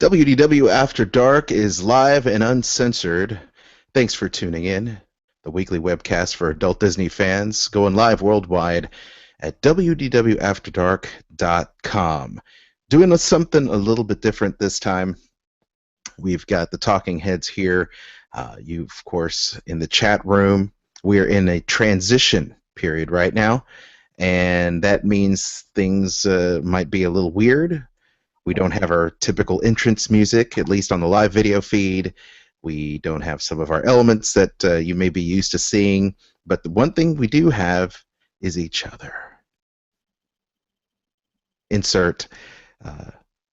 WDW After Dark is live and uncensored. Thanks for tuning in. The weekly webcast for adult Disney fans going live worldwide at WDWAfterdark.com. Doing something a little bit different this time. We've got the talking heads here. You, of course, in the chat room. We're in a transition period right now, and that means things might be a little weird. We don't have our typical entrance music, at least on the live video feed. We don't have some of our elements that you may be used to seeing. But the one thing we do have is each other. Insert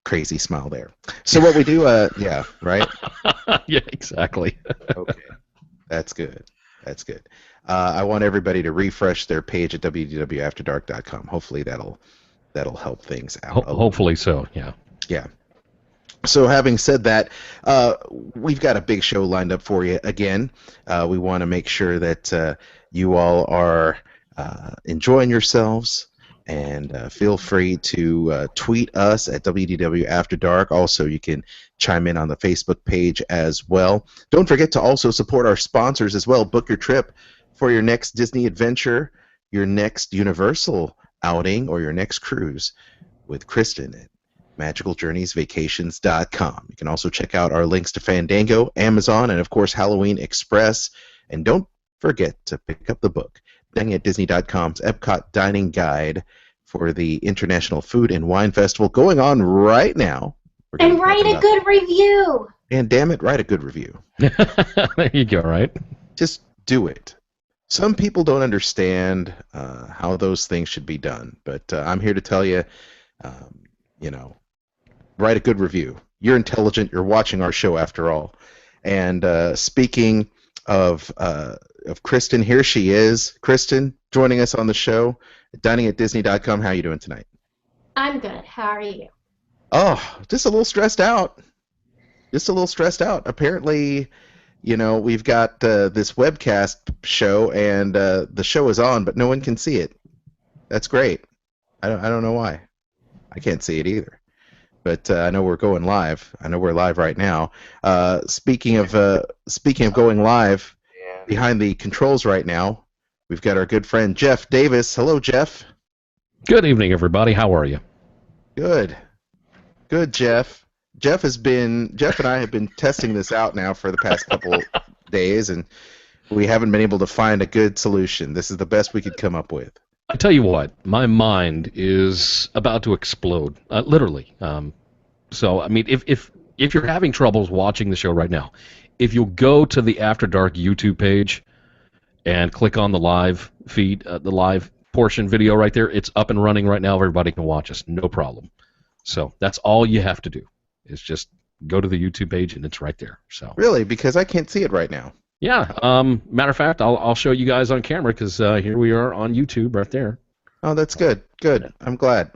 crazy smile there. So what we do, yeah, right? Yeah, exactly. Okay, that's good. That's good. I want everybody to refresh their page at WDWAfterdark.com. Hopefully that'll help things out. Hopefully so, yeah. Yeah. So having said that, we've got a big show lined up for you again. We want to make sure that you all are enjoying yourselves, and feel free to tweet us at WDW After Dark. Also, you can chime in on the Facebook page as well. Don't forget to also support our sponsors as well. Book your trip for your next Disney adventure, your next Universal outing, or your next cruise with Kristen at MagicalJourneysVacations.com. You can also check out our links to Fandango, Amazon, and of course Halloween Express. And don't forget to pick up the book, Dining at Disney.com's Epcot Dining Guide for the International Food and Wine Festival going on right now. And write a good review. And damn it, write a good review. There you go, right? Just do it. Some people don't understand how those things should be done, but I'm here to tell you, write a good review. You're intelligent. You're watching our show after all. And speaking of Kristen, here she is. Kristen, joining us on the show at diningatdisney.com. How are you doing tonight? I'm good. How are you? Oh, just a little stressed out. Apparently, we've got this webcast show, and the show is on, but no one can see it. That's great. I don't know why. I can't see it either. But I know we're going live. I know we're live right now. Speaking of going live, behind the controls right now, we've got our good friend Jeff Davis. Hello, Jeff. Good evening, everybody. How are you? Good, Jeff. Jeff and I have been testing this out now for the past couple days, and we haven't been able to find a good solution. This is the best we could come up with. I tell you what, my mind is about to explode, literally. So, I mean, if you're having troubles watching the show right now, if you'll go to the After Dark YouTube page and click on the live feed, the live portion video right there, it's up and running right now. Everybody can watch us, no problem. So that's all you have to do is just go to the YouTube page, and it's right there. So really, because I can't see it right now. Yeah. Matter of fact, I'll show you guys on camera because here we are on YouTube right there. Oh, that's good. Good. I'm glad.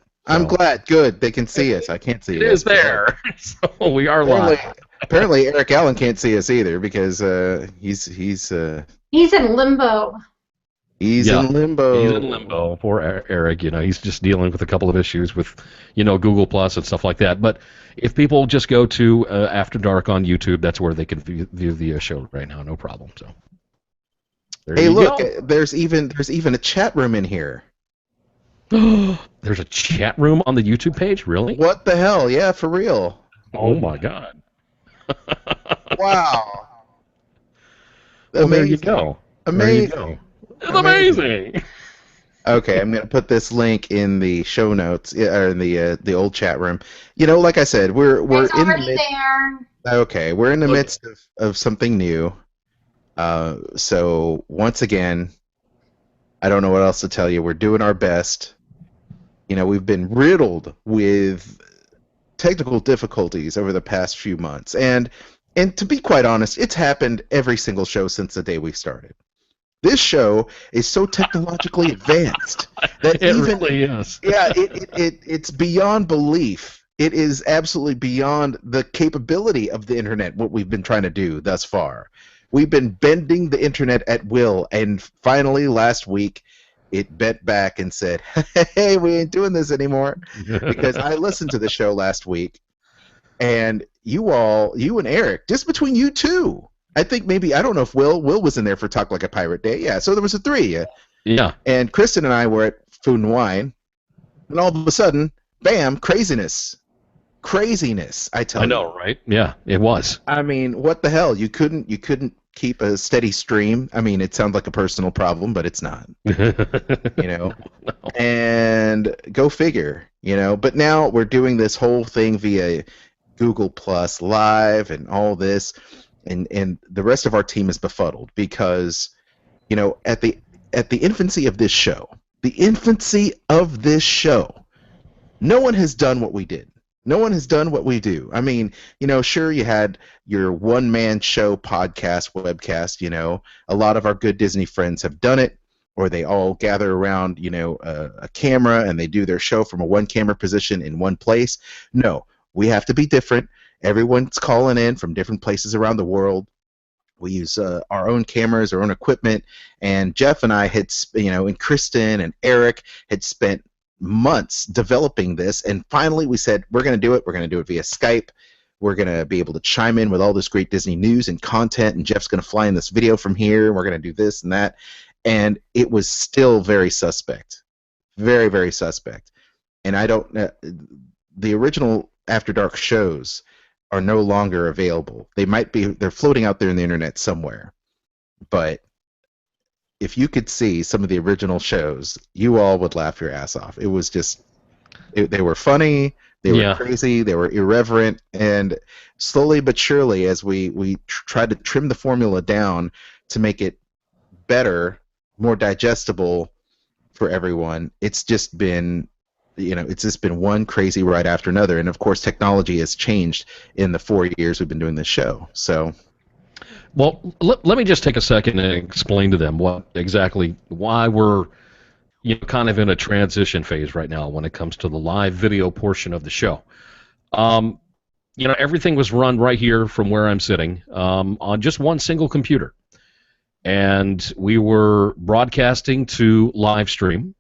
Good. They can see us. I can't see it. It is there. So we are live. Apparently, Eric Allen can't see us either because he's in limbo. He's in limbo. He's in limbo. Poor Eric. He's just dealing with a couple of issues with, Google Plus and stuff like that. But if people just go to After Dark on YouTube, that's where they can view the show right now. No problem. So. Hey, look! There's even a chat room in here. There's a chat room on the YouTube page? Really? What the hell? Yeah, for real. Oh my God. Wow. Well, there you go. Amazing. There you go. It's amazing. Okay, I'm gonna put this link in the show notes, or in the old chat room. Like I said, we're it's in already the midst. There. Okay, we're in the midst of something new. So once again, I don't know what else to tell you. We're doing our best. We've been riddled with technical difficulties over the past few months, and to be quite honest, it's happened every single show since the day we started. This show is so technologically advanced that it really is. Yeah, it's beyond belief. It is absolutely beyond the capability of the internet, what we've been trying to do thus far. We've been bending the internet at will, and finally last week it bent back and said, hey, we ain't doing this anymore. Because I listened to the show last week, and you and Eric, just between you two. I think maybe, I don't know if Will was in there for Talk Like a Pirate Day. Yeah, so there was a three. Yeah. And Kristen and I were at Food and Wine, and all of a sudden, bam, craziness. Craziness, I tell you. I know, right? Yeah, it was. I mean, what the hell? You couldn't keep a steady stream. I mean, it sounds like a personal problem, but it's not. No. And go figure, But now we're doing this whole thing via Google Plus Live and all this, and the rest of our team is befuddled because, at the infancy of this show, no one has done what we did. No one has done what we do. I mean, sure, you had your one-man show podcast, webcast, a lot of our good Disney friends have done it, or they all gather around, a camera and they do their show from a one-camera position in one place. No, we have to be different. Everyone's calling in from different places around the world. We use our own cameras, our own equipment, and Jeff and I had, and Kristen and Eric had spent months developing this, and finally we said, we're going to do it. We're going to do it via Skype. We're going to be able to chime in with all this great Disney news and content, and Jeff's going to fly in this video from here, and we're going to do this and that. And it was still very suspect. Very, very suspect. And I don't the original After Dark shows are no longer available. They're floating out there in the internet somewhere. But if you could see some of the original shows, you all would laugh your ass off. It was just, they were funny, they were crazy, they were irreverent, and slowly but surely, as we tried to trim the formula down to make it better, more digestible for everyone, it's just been, one crazy ride after another. And of course, technology has changed in the 4 years we've been doing this show. So. Well, let me just take a second and explain to them why we're kind of in a transition phase right now when it comes to the live video portion of the show. Everything was run right here from where I'm sitting on just one single computer. And we were broadcasting to live stream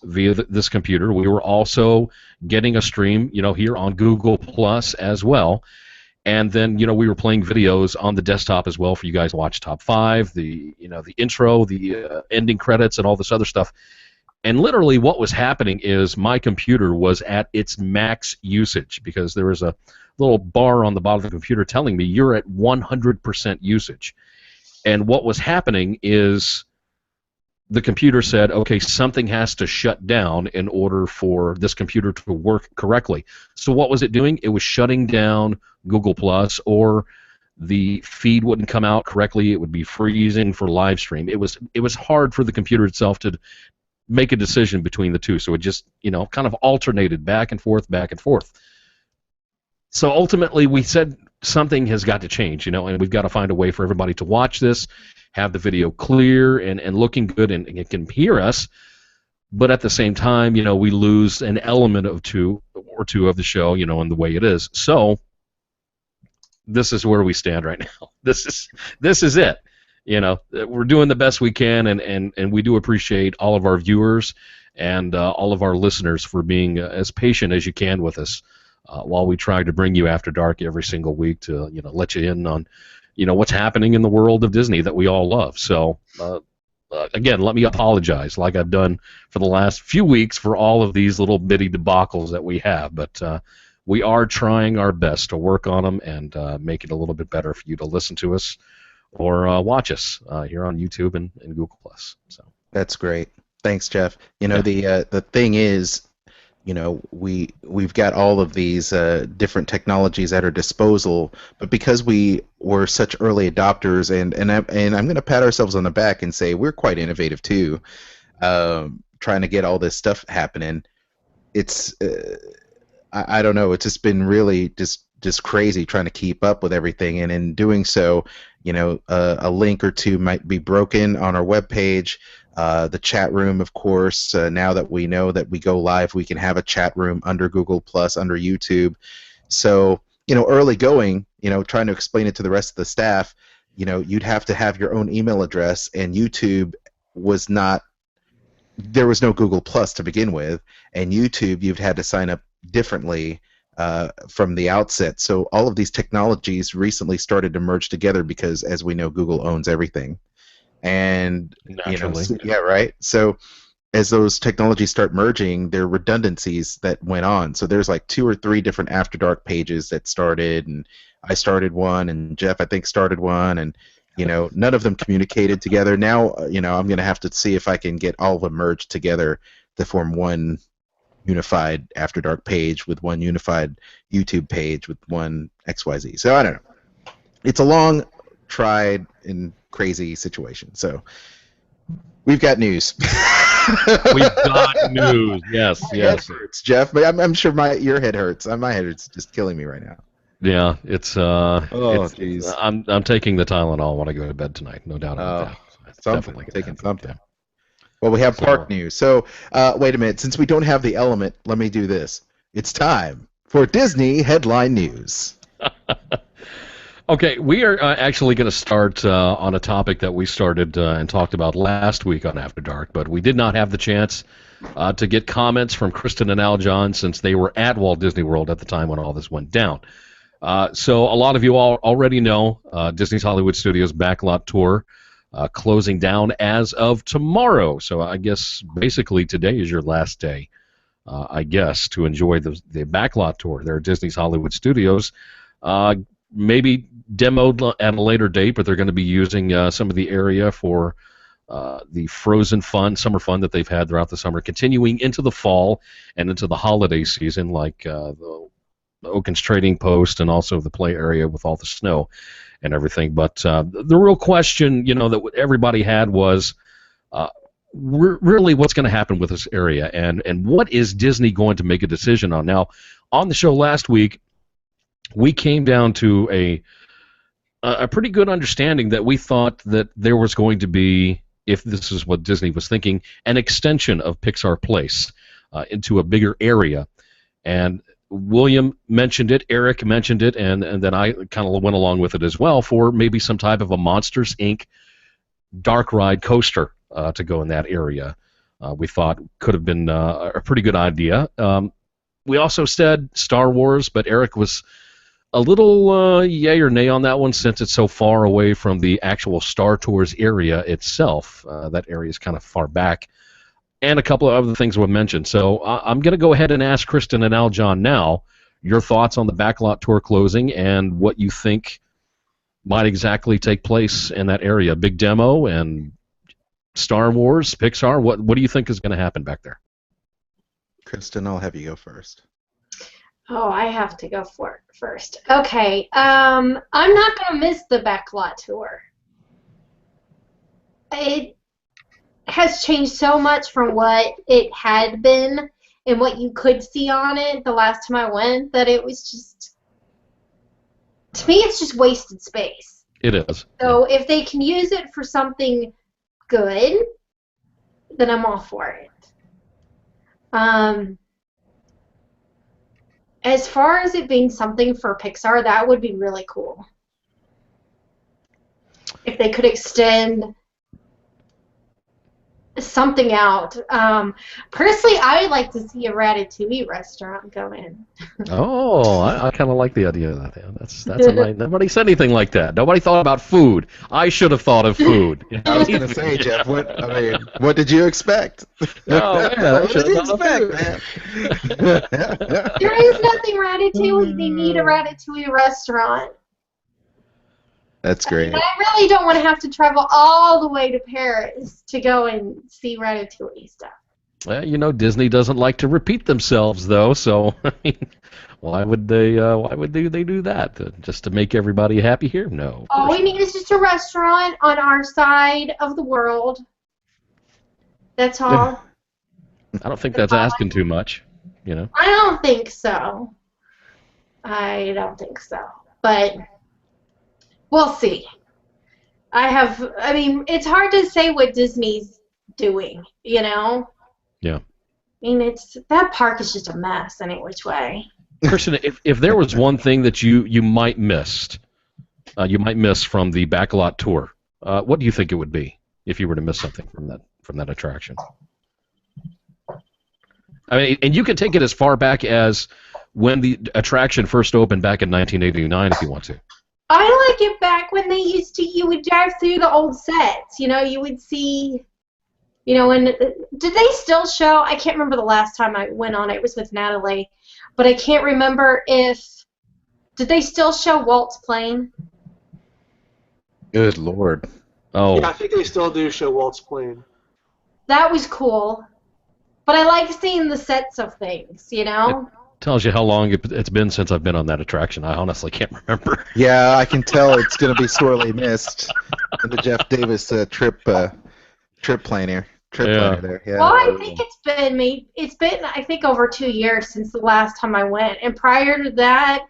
via this computer. We were also getting a stream, here on Google Plus as well. And then, we were playing videos on the desktop as well for you guys to watch Top 5, the intro, the ending credits, and all this other stuff. And literally what was happening is my computer was at its max usage because there was a little bar on the bottom of the computer telling me you're at 100% usage. And what was happening is the computer said, okay, something has to shut down in order for this computer to work correctly. So what was it doing? It was shutting down Google Plus, or the feed wouldn't come out correctly. It would be freezing for live stream. It was hard for the computer itself to make a decision between the two. So it just, kind of alternated back and forth, back and forth. So ultimately we said something has got to change, and we've got to find a way for everybody to watch this, have the video clear and looking good, and it can hear us, but at the same time, we lose an element of two of the show, in the way it is. So this is where we stand right now. This is it. We're doing the best we can, and we do appreciate all of our viewers and all of our listeners for being as patient as you can with us while we try to bring you After Dark every single week to let you in on what's happening in the world of Disney that we all love. So again, let me apologize like I've done for the last few weeks for all of these little bitty debacles that we have, but we are trying our best to work on them and make it a little bit better for you to listen to us or watch us here on YouTube and Google+. So that's great. Thanks, Jeff. The thing is, we've got all of these different technologies at our disposal, but because we were such early adopters, and I'm going to pat ourselves on the back and say we're quite innovative too, trying to get all this stuff happening. It's I don't know. It's just been really just crazy trying to keep up with everything, and in doing so, a link or two might be broken on our webpage. The chat room, of course, now that we know that we go live, we can have a chat room under Google Plus, under YouTube. So, early going, trying to explain it to the rest of the staff, you'd have to have your own email address, and YouTube was not, there was no Google Plus to begin with, and YouTube, you've had to sign up differently from the outset. So all of these technologies recently started to merge together because, as we know, Google owns everything. And Naturally. yeah, right. So as those technologies start merging, there are redundancies that went on. So there's like 2 or 3 different After Dark pages that started, and I started one, and Jeff I think started one, and none of them communicated together. Now I'm going to have to see if I can get all of them merged together to form one unified After Dark page with one unified YouTube page with one XYZ. So I don't know. It's a long, tried, and crazy situation. So we've got news. We've got news. Yes, My yes. head hurts, Jeff, but I'm sure your head hurts. My head hurts just killing me right now. Yeah, it's jeez. I'm taking the Tylenol when I go to bed tonight. No doubt about that. It's definitely taking happen. something. Yeah. Well, we have park news. So wait a minute. Since we don't have the element, let me do this. It's time for Disney headline news. Okay, we are actually going to start on a topic that we started and talked about last week on After Dark, but we did not have the chance to get comments from Kristen and Aljon since they were at Walt Disney World at the time when all this went down. So a lot of you all already know Disney's Hollywood Studios Backlot Tour closing down as of tomorrow. So I guess basically today is your last day, I guess, to enjoy the Backlot Tour there at Disney's Hollywood Studios. Maybe demoed at a later date, but they're going to be using some of the area for the Frozen fun, summer fun that they've had throughout the summer, continuing into the fall and into the holiday season, like the Oakens Trading Post and also the play area with all the snow and everything. But the real question, that everybody had was really what's going to happen with this area, and what is Disney going to make a decision on? Now, on the show last week, we came down to a pretty good understanding that we thought that there was going to be, if this is what Disney was thinking, an extension of Pixar Place into a bigger area. And William mentioned it, Eric mentioned it, and then I kind of went along with it as well for maybe some type of a Monsters, Inc. dark ride coaster to go in that area. We thought could have been a pretty good idea. We also said Star Wars, but Eric was a little yay or nay on that one since it's so far away from the actual Star Tours area itself. That area is kind of far back. And a couple of other things were mentioned. So I'm going to go ahead and ask Kristen and Aljon now your thoughts on the Backlot Tour closing and what you think might exactly take place in that area. Big demo and Star Wars, Pixar. What do you think is going to happen back there? Kristen, I'll have you go first. Oh, I have to go for it first. Okay, I'm not going to miss the Backlot Tour. It has changed so much from what it had been and what you could see on it the last time I went that it was just, to me, it's just wasted space. It is. So if they can use it for something good, then I'm all for it. As far as it being something for Pixar, that would be really cool. If they could extend something out. Personally, I would like to see a Ratatouille restaurant go in. Oh, I kind of like the idea of that. Yeah, that's a nice. Nobody said anything like that. Nobody thought about food. I should have thought of food. I was going to say, Jeff, what did you expect? Oh, man, what did you expect, man? There is nothing Ratatouille. They need a Ratatouille restaurant. That's great. I really don't want to have to travel all the way to Paris to go and see Ratatouille stuff. Well, Disney doesn't like to repeat themselves, though. So, I mean, why would they do that? Just to make everybody happy here? No. All we need is just a restaurant on our side of the world. That's all. I don't think that's asking too much. I don't think so. But we'll see. I mean, it's hard to say what Disney's doing, Yeah. I mean, that park is just a mess any which way. Kristen, if there was one thing that you might miss from the Backlot Tour, what do you think it would be if you were to miss something from that attraction? I mean, and you can take it as far back as when the attraction first opened back in 1989, if you want to. I like it back when you would drive through the old sets. You would see, when, did they still show, I can't remember the last time I went on it was with Natalie, but I can't remember did they still show Walt's plane? Good Lord. Oh. Yeah, I think they still do show Walt's plane. That was cool. But I like seeing the sets of things, Tells you how long it's been since I've been on that attraction. I honestly can't remember. Yeah, I can tell it's going to be sorely missed in the Jeff Davis trip planner there. Yeah. Well, I think it's been I think over 2 years since the last time I went, and prior to that,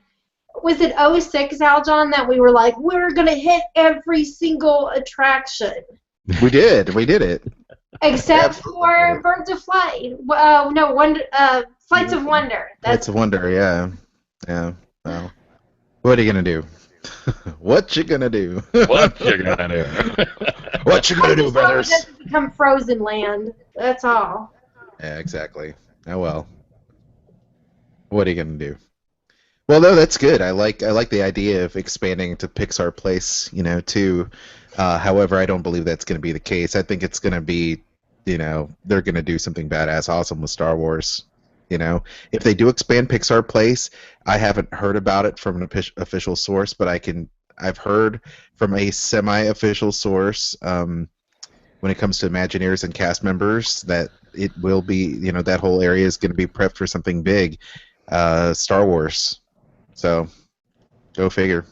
was it 06, Aljon, that we were like, we're going to hit every single attraction? We did it. Except for Birds of Flight. Flights of Wonder. Flights of Wonder, yeah. Well, what are you going to do? What you going to do? What you going to do? What you going to do, brothers? It doesn't become Frozen Land. That's all. Yeah, exactly. Oh, well. What are you going to do? Well, no, that's good. I like the idea of expanding to Pixar Place, too. However, I don't believe that's going to be the case. I think it's going to be, they're going to do something badass awesome with Star Wars. If they do expand Pixar Place, I haven't heard about it from an official source, but I've heard from a semi-official source when it comes to Imagineers and cast members that it will be, that whole area is going to be prepped for something big, Star Wars. So, go figure.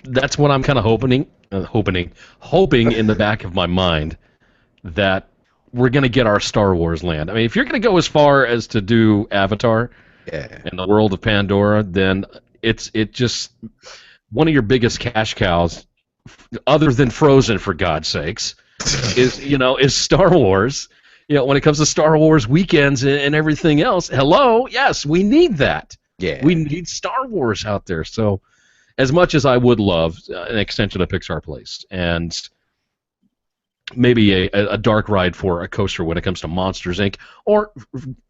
That's what I'm kind of hoping in the back of my mind that we're going to get our Star Wars land. I mean, if you're going to go as far as to do Avatar and the world of Pandora, then it's just one of your biggest cash cows, other than Frozen, for God's sakes, is Star Wars. When it comes to Star Wars weekends and everything else, hello, yes, we need that. Yeah. We need Star Wars out there. So, as much as I would love an extension of Pixar Place and maybe a dark ride for a coaster when it comes to Monsters, Inc., or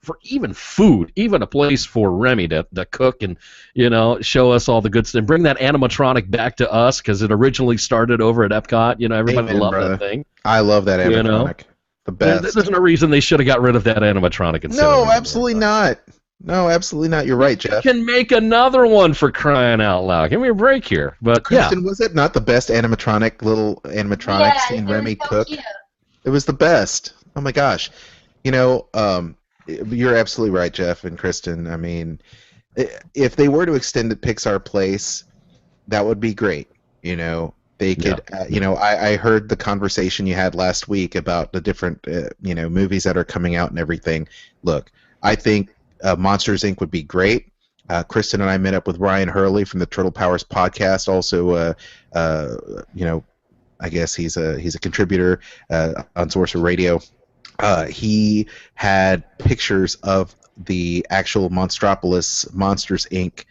for even food, even a place for Remy to cook and, show us all the good stuff, and bring that animatronic back to us, because it originally started over at Epcot. Everybody loved that thing. I love that animatronic. The best. There's no reason they should have got rid of that animatronic. No, absolutely not. No, absolutely not. You're right, Jeff. You can make another one, for crying out loud. Give me a break here. But Kristen, was it not the best little animatronic seeing Remy cook? Cute. It was the best. Oh my gosh. You're absolutely right, Jeff and Kristen. I mean, if they were to extend it Pixar Place, that would be great. They could, I heard the conversation you had last week about the different, movies that are coming out and everything. Look, I think Monsters, Inc. would be great. Kristen and I met up with Ryan Hurley from the Turtle Powers podcast. Also, I guess he's a contributor on Sorcerer Radio. He had pictures of the actual Monstropolis Monsters, Inc.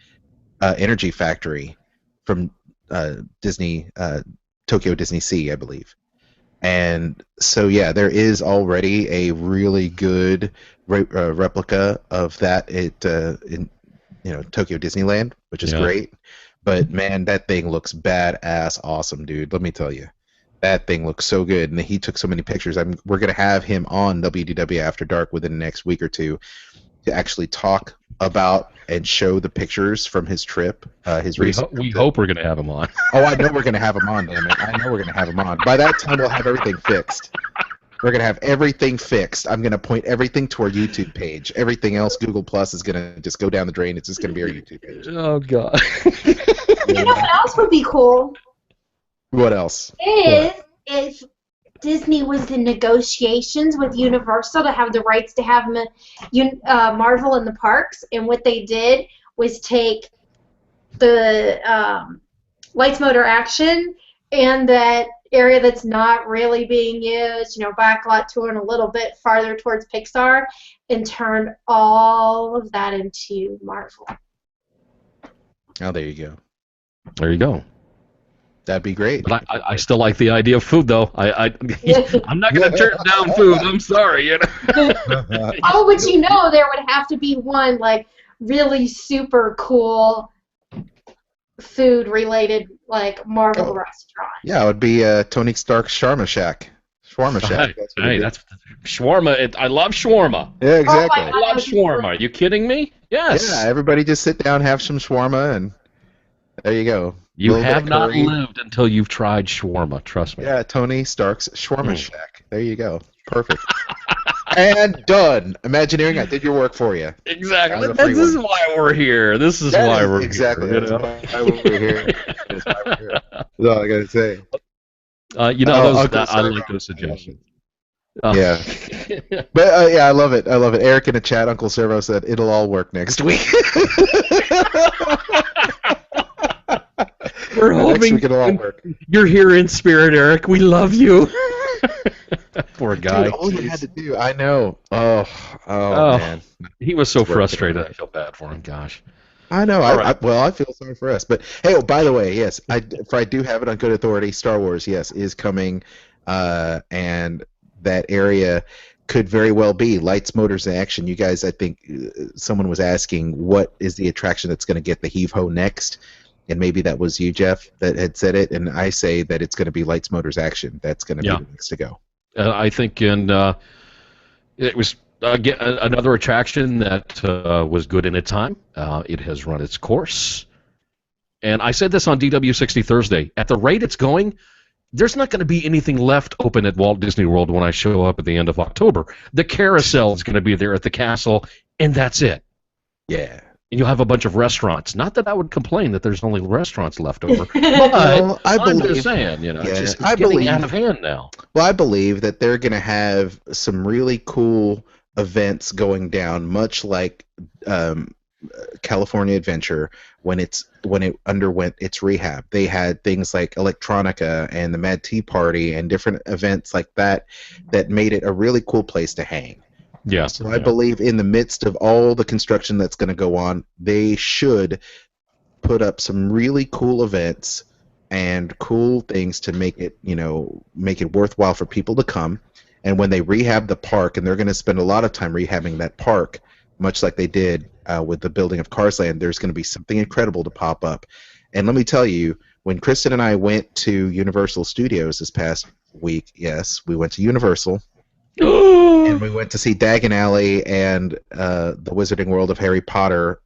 Energy Factory from Tokyo Disney Sea, I believe. And so, yeah, there is already a really good replica of that in Tokyo Disneyland, which is great. But man, that thing looks badass awesome, dude. Let me tell you, that thing looks so good, and he took so many pictures. We're gonna have him on WDW After Dark within the next week or two to actually talk about and show the pictures from his trip. We hope we're gonna have him on. Oh, I know we're gonna have him on, damn it! I know we're gonna have him on. By that time, we'll have everything fixed. We're going to have everything fixed. I'm going to point everything to our YouTube page. Everything else, Google Plus, is going to just go down the drain. It's just going to be our YouTube page. Oh, God. What else would be cool? What else? If Disney was in negotiations with Universal to have the rights to have Marvel in the parks, and what they did was take the Lights Motor Action and that area that's not really being used, Backlot Tour and a little bit farther towards Pixar, and turn all of that into Marvel. Oh, there you go. There you go. That'd be great. But I still like the idea of food, though. I'm not going to turn down food. I'm sorry. Oh, but there would have to be one, like, really super cool food related like Marvel restaurant. Yeah, it would be Tony Stark's Shawarma Shack. Shawarma Shack. That's what Hey, it that's shawarma. I love shawarma. is. Yeah, exactly. Oh my I love God, shawarma. Are you kidding me? Yes. Yeah, everybody just sit down, have some shawarma, and there you go. A You little bit have of not curry. lived until you've tried shawarma. Trust me. Yeah, Tony Stark's Shawarma Mm. Shack. There you go. Perfect. And done. Imagineering, I did your work for you. Exactly. That was a free This is one. why we're here. This is That why is we're exactly. here. That's why we're here. That's why we're here. That's all I gotta say. Those Uncle I like Servo. those I love it. suggestions. Yeah. But yeah, I love it. I love it. Eric in the chat, Uncle Servo said it'll all work next week. We're Next hoping week it'll all work. you're here in spirit, Eric. We love you. Poor guy. Dude, all you had to do, I know. Oh, Oh, man. he was so It's working frustrated. out. I feel bad for him. Gosh. I know. All right. Well, I feel sorry for us. But hey, oh, by the way, yes, I do have it on good authority. Star Wars, yes, is coming, and that area could very well be lights, motors, and action. You guys, I think someone was asking what is the attraction that's going to get the heave ho next, and maybe that was you, Jeff, that had said it, and I say that it's going to be lights, motors, action. That's going to be the next to go. I think it was again another attraction that was good in its time. It has run its course, and I said this on DW60 Thursday. At the rate it's going, there's not going to be anything left open at Walt Disney World when I show up at the end of October. The carousel is going to be there at the castle, and that's it. Yeah. And you'll have a bunch of restaurants. Not that I would complain that there's only restaurants left over. But Well, I'm just saying, it's getting out of hand now. Well, I believe that they're going to have some really cool events going down, much like California Adventure when it underwent its rehab. They had things like Electronica and the Mad Tea Party and different events like that that made it a really cool place to hang. Yes. So I believe in the midst of all the construction that's going to go on, they should put up some really cool events and cool things to make it worthwhile for people to come. And when they rehab the park, and they're going to spend a lot of time rehabbing that park, much like they did with the building of Cars Land, there's going to be something incredible to pop up. And let me tell you, when Kristen and I went to Universal Studios this past week, yes, we went to Universal, and we went to see Diagon Alley and the Wizarding World of Harry Potter.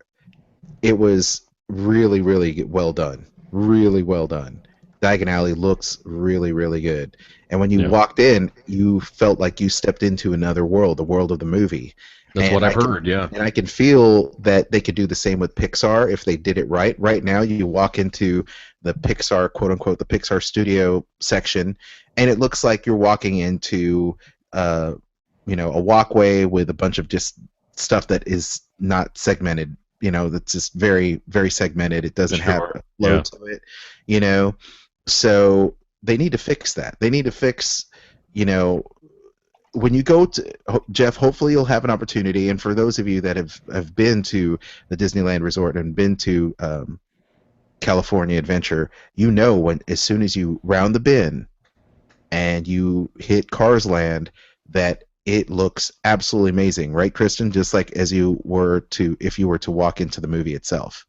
It was really, really well done. Really well done. Diagon Alley looks really, really good. And when you walked in, you felt like you stepped into another world, the world of the movie. That's what I've heard, yeah. And I can feel that they could do the same with Pixar if they did it right. Right now, you walk into the Pixar, quote-unquote, the Pixar studio section, and it looks like you're walking into a walkway with a bunch of just stuff that is not segmented. That's just very, very segmented. It doesn't have a flow to it. So they need to fix that. They need to fix, when you go to Jeff, hopefully you'll have an opportunity. And for those of you that have been to the Disneyland Resort and been to California Adventure, when as soon as you round the bend and you hit Cars Land, that it looks absolutely amazing, right, Kristen? Just like if you were to walk into the movie itself.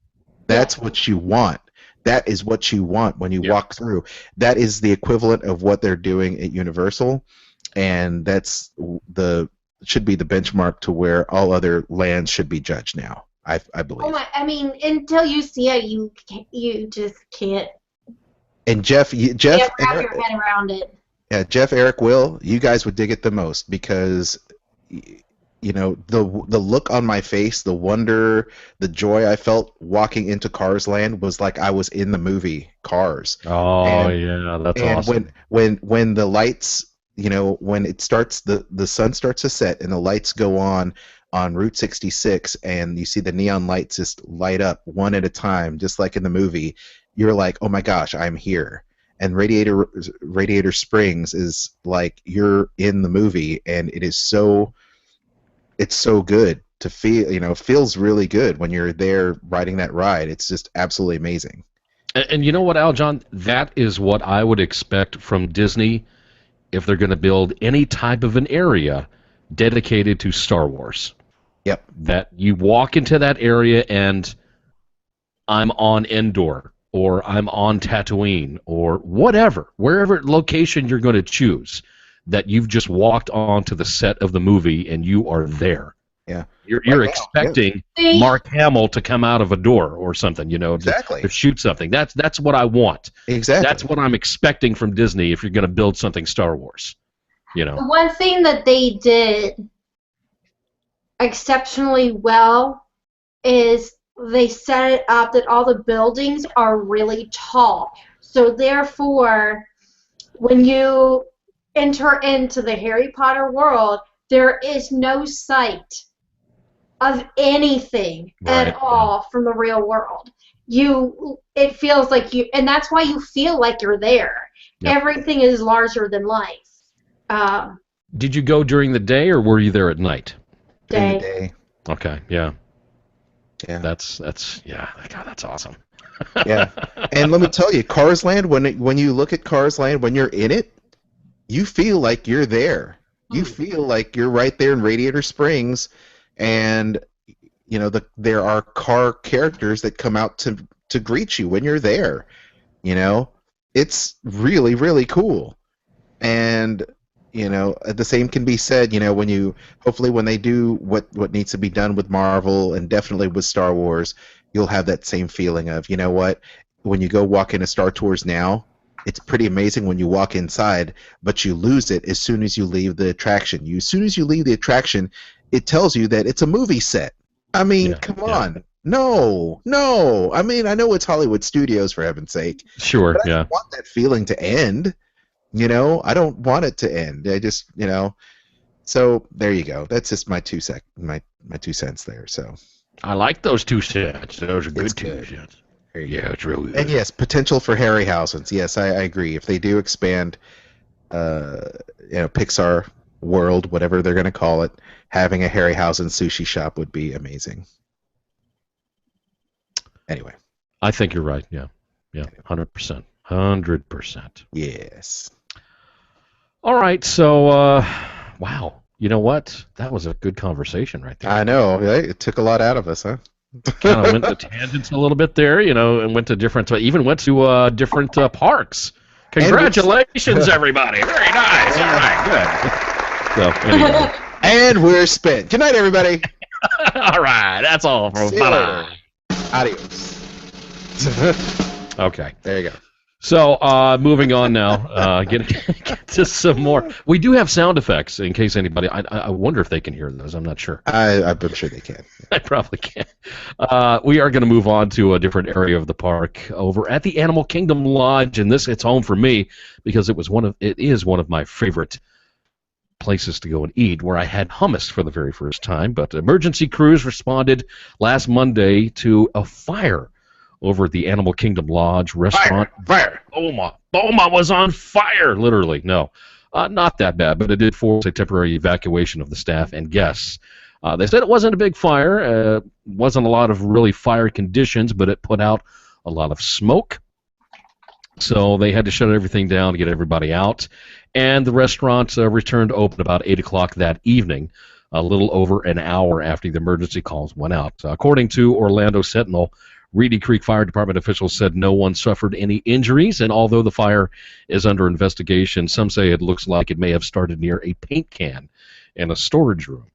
That's what you want. That is what you want when you walk through. That is the equivalent of what they're doing at Universal, and that's should be the benchmark to where all other lands should be judged now. I believe. Oh my! I mean, until you see it, you just can't. And Jeff, can't wrap your head around it. Yeah, Jeff, Eric, Will, you guys would dig it the most because, the look on my face, the wonder, the joy I felt walking into Cars Land was like I was in the movie Cars. Oh, yeah, that's awesome. And when the lights, when it starts, the sun starts to set and the lights go on Route 66 and you see the neon lights just light up one at a time, just like in the movie, you're like, oh my gosh, I'm here. And Radiator Springs is like you're in the movie, and it's so good to feel. Feels really good when you're there riding that ride. It's just absolutely amazing. And you know what, Aljon? That is what I would expect from Disney if they're going to build any type of an area dedicated to Star Wars. Yep. That you walk into that area and I'm on Endor, or I'm on Tatooine, or whatever, wherever location you're going to choose, that you've just walked onto the set of the movie and you are there. Yeah. You're Right now, expecting See? Mark Hamill to come out of a door or something, Exactly. to shoot something. That's what I want. Exactly. That's what I'm expecting from Disney if you're going to build something Star Wars. The one thing that they did exceptionally well is they set it up that all the buildings are really tall. So therefore, when you enter into the Harry Potter world, there is no sight of anything Right. at all from the real world. It feels like you, and that's why you feel like you're there. Yep. Everything is larger than life. Did you go during the day or were you there at night? In the Day. day. Okay, yeah. Yeah. That's God, that's awesome. Yeah. And let me tell you, Cars Land, when you look at Cars Land, when you're in it, you feel like you're there. You feel like you're right there in Radiator Springs, and there are car characters that come out to greet you when you're there. It's really, really cool. And the same can be said, hopefully when they do what needs to be done with Marvel and definitely with Star Wars, you'll have that same feeling of, when you go walk into Star Tours now, it's pretty amazing when you walk inside, but you lose it as soon as you leave the attraction. As soon as you leave the attraction, it tells you that it's a movie set. I mean, come on. No. I mean, I know it's Hollywood Studios, for heaven's sake. Sure, but I don't want that feeling to end. I don't want it to end. I just, So there you go. That's just my 2 cents there. So I like those 2 cents. Those are It's good 2 good. cents. It's real good. And yes, potential for Harryhausen's. Yes, I agree. If they do expand, Pixar World, whatever they're going to call it, having a Harryhausen sushi shop would be amazing. Anyway. I think you're right. Yeah, 100%. 100%. Yes. All right, so, wow. You know what? That was a good conversation right there. I know. It took a lot out of us, huh? Kind of went to tangents a little bit there, and went to different different parks. Congratulations, everybody! Very nice. All right, good. So anyway. And we're spent. Good night, everybody. All right, that's all from See you later. Adios. Okay. There you go. So, moving on now, get to some more. We do have sound effects in case anybody. I wonder if they can hear those. I'm not sure. I'm sure they can. I probably can. We are going to move on to a different area of the park over at the Animal Kingdom Lodge, and it's home for me because it is one of my favorite places to go and eat, where I had hummus for the very first time. But emergency crews responded last Monday to a fire over at the Animal Kingdom Lodge restaurant. Fire! Boma was on fire, literally. No, not that bad, but it did force a temporary evacuation of the staff and guests. They said it wasn't a big fire, wasn't a lot of really fire conditions, but it put out a lot of smoke. So they had to shut everything down to get everybody out. And the restaurant returned open about 8 o'clock that evening, a little over an hour after the emergency calls went out. According to Orlando Sentinel, Reedy Creek Fire Department officials said no one suffered any injuries, and although the fire is under investigation, some say it looks like it may have started near a paint can in a storage room.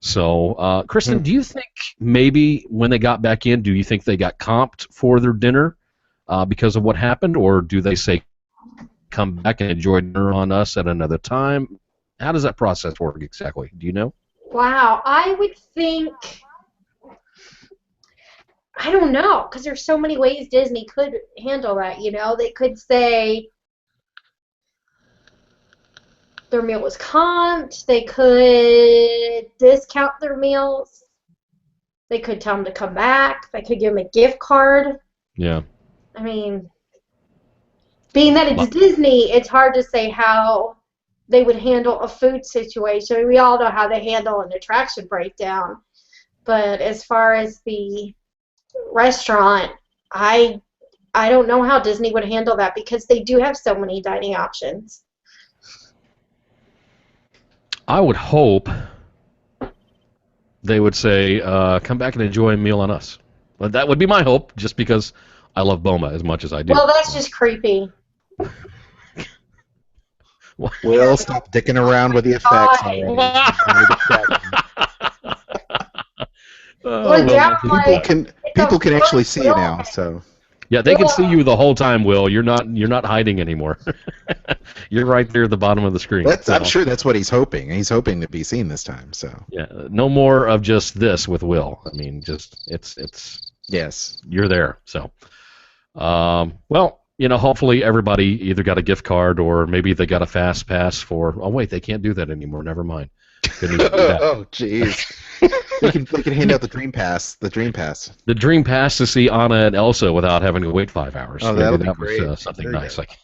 So, Kristen, do you think maybe when they got back in, do you think they got comped for their dinner because of what happened, or do they say, come back and enjoy dinner on us at another time? How does that process work exactly? Do you know? Wow, I would think, I don't know, because there's so many ways Disney could handle that, They could say their meal was comped. They could discount their meals. They could tell them to come back. They could give them a gift card. Yeah. I mean, being that it's Disney, it's hard to say how they would handle a food situation. We all know how they handle an attraction breakdown. But as far as the restaurant, I don't know how Disney would handle that because they do have so many dining options. I would hope they would say, "Come back and enjoy a meal on us." But that would be my hope, just because I love Boma as much as I do. Well, that's just creepy. Will, stop dicking around with the effects already. Oh, People can actually see you now, so. Yeah, they can see you the whole time, Will. You're not hiding anymore. You're right there at the bottom of the screen. I'm sure that's what he's hoping. He's hoping to be seen this time. So. Yeah, no more of just this with Will. I mean, just it's. Yes. You're there. So, well, hopefully everybody either got a gift card or maybe they got a fast pass for. Oh wait, they can't do that anymore. Never mind. Oh jeez. They can hand out the Dream Pass. The Dream Pass. The Dream Pass to see Anna and Elsa without having to wait 5 hours. Oh, that be great. Was something nice. Like.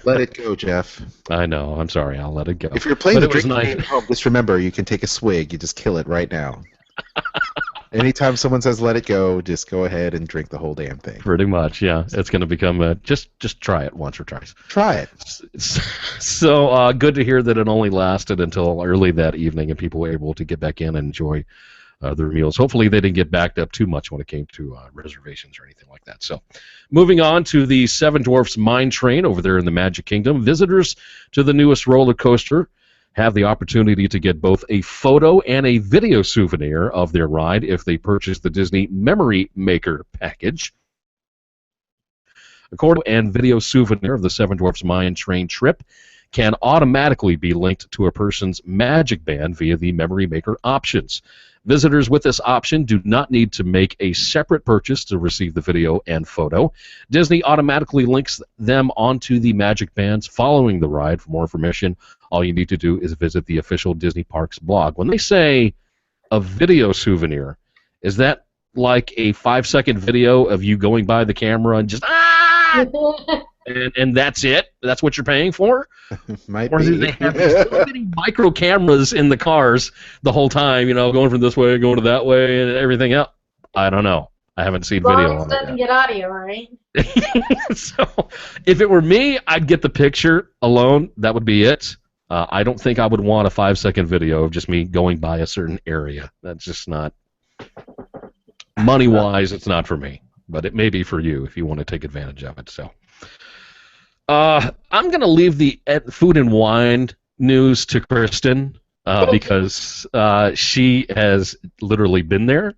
Let it go, Jeff. I know. I'm sorry. I'll let it go. If you're playing the drink game at home, just remember you can take a swig. You just kill it right now. Anytime someone says "let it go," just go ahead and drink the whole damn thing. Pretty much, yeah. It's going to become just try it once or twice. Try it. So good to hear that it only lasted until early that evening, and people were able to get back in and enjoy their meals. Hopefully, they didn't get backed up too much when it came to reservations or anything like that. So, moving on to the Seven Dwarfs Mine Train over there in the Magic Kingdom, visitors to the newest roller coaster have the opportunity to get both a photo and a video souvenir of their ride if they purchase the Disney Memory Maker package. A photo and video souvenir of the Seven Dwarfs Mine Train trip can automatically be linked to a person's Magic Band via the Memory Maker options. Visitors with this option do not need to make a separate purchase to receive the video and photo. Disney automatically links them onto the Magic Bands following the ride. For more information, all you need to do is visit the official Disney Parks blog. When they say a video souvenir, is that like a 5-second video of you going by the camera and just and that's it? That's what you're paying for? Might or be. do they have so many micro cameras in the cars the whole time, going from this way, going to that way, and everything else? I don't know. I haven't seen video on it doesn't get audio, right? So, if it were me, I'd get the picture alone. That would be it. I don't think I would want a 5-second video of just me going by a certain area. That's just not... Money-wise, it's not for me. But it may be for you if you want to take advantage of it. So, I'm going to leave the food and wine news to Kristen because she has literally been there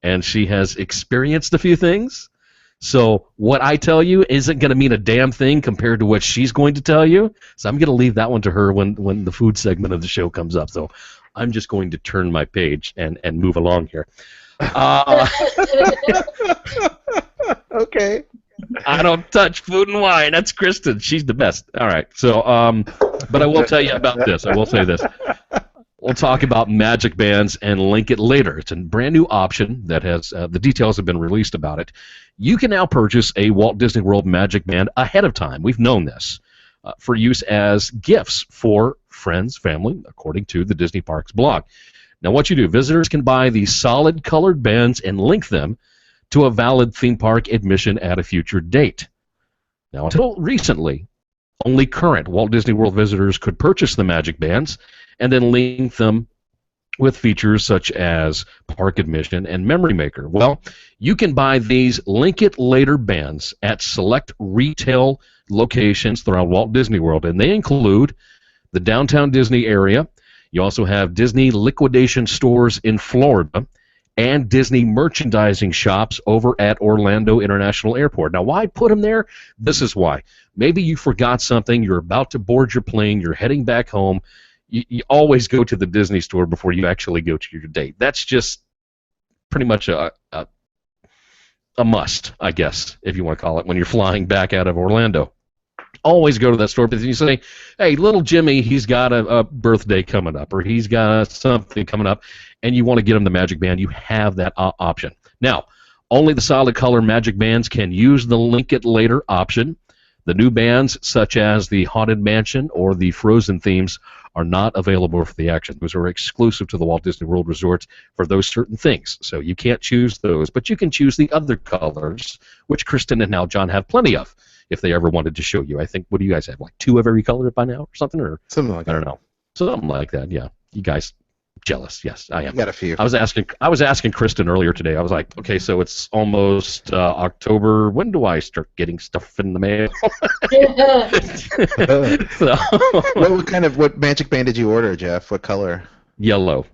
and she has experienced a few things. So what I tell you isn't going to mean a damn thing compared to what she's going to tell you. So I'm going to leave that one to her when the food segment of the show comes up. So I'm just going to turn my page and move along here. Okay. I don't touch food and wine. That's Kristen. She's the best. All right. So, but I will tell you about this. I will say this. We'll talk about Magic Bands and link it later. It's a brand new option that has the details have been released about it. You can now purchase a Walt Disney World Magic Band ahead of time. We've known this for use as gifts for friends, family, according to the Disney Parks blog. Now, what you do, visitors can buy these solid colored bands and link them to a valid theme park admission at a future date. Now, until recently, only current Walt Disney World visitors could purchase the Magic Bands and then link them with features such as park admission and Memory Maker. Well, you can buy these Link It Later bands at select retail locations throughout Walt Disney World, and they include the downtown Disney area. You also have Disney liquidation stores in Florida and Disney merchandising shops over at Orlando International Airport. Now, why put them there? This is why. Maybe you forgot something, you're about to board your plane, you're heading back home. You always go to the Disney store before you actually go to your date. That's just pretty much a must, I guess, if you want to call it, when you're flying back out of Orlando. Always go to that store, but then you say, hey, little Jimmy, he's got a birthday coming up, or he's got something coming up, and you want to get him the Magic Band, you have that option. Now, only the solid color Magic Bands can use the Link It Later option. The new bands, such as the Haunted Mansion or the Frozen themes, are not available for the action. Those are exclusive to the Walt Disney World resorts for those certain things. So you can't choose those, but you can choose the other colors, which Kristen and Aljon have plenty of, if they ever wanted to show you. I think, what do you guys have, like 2 of every color by now or something? Or something like that. I don't know. Something like that, yeah. You guys Jealous, yes, I am. You got a few. I was asking Kristen earlier today. I was like, okay, so it's almost October. When do I start getting stuff in the mail? So, What Magic Band did you order, Jeff? What color? yellow.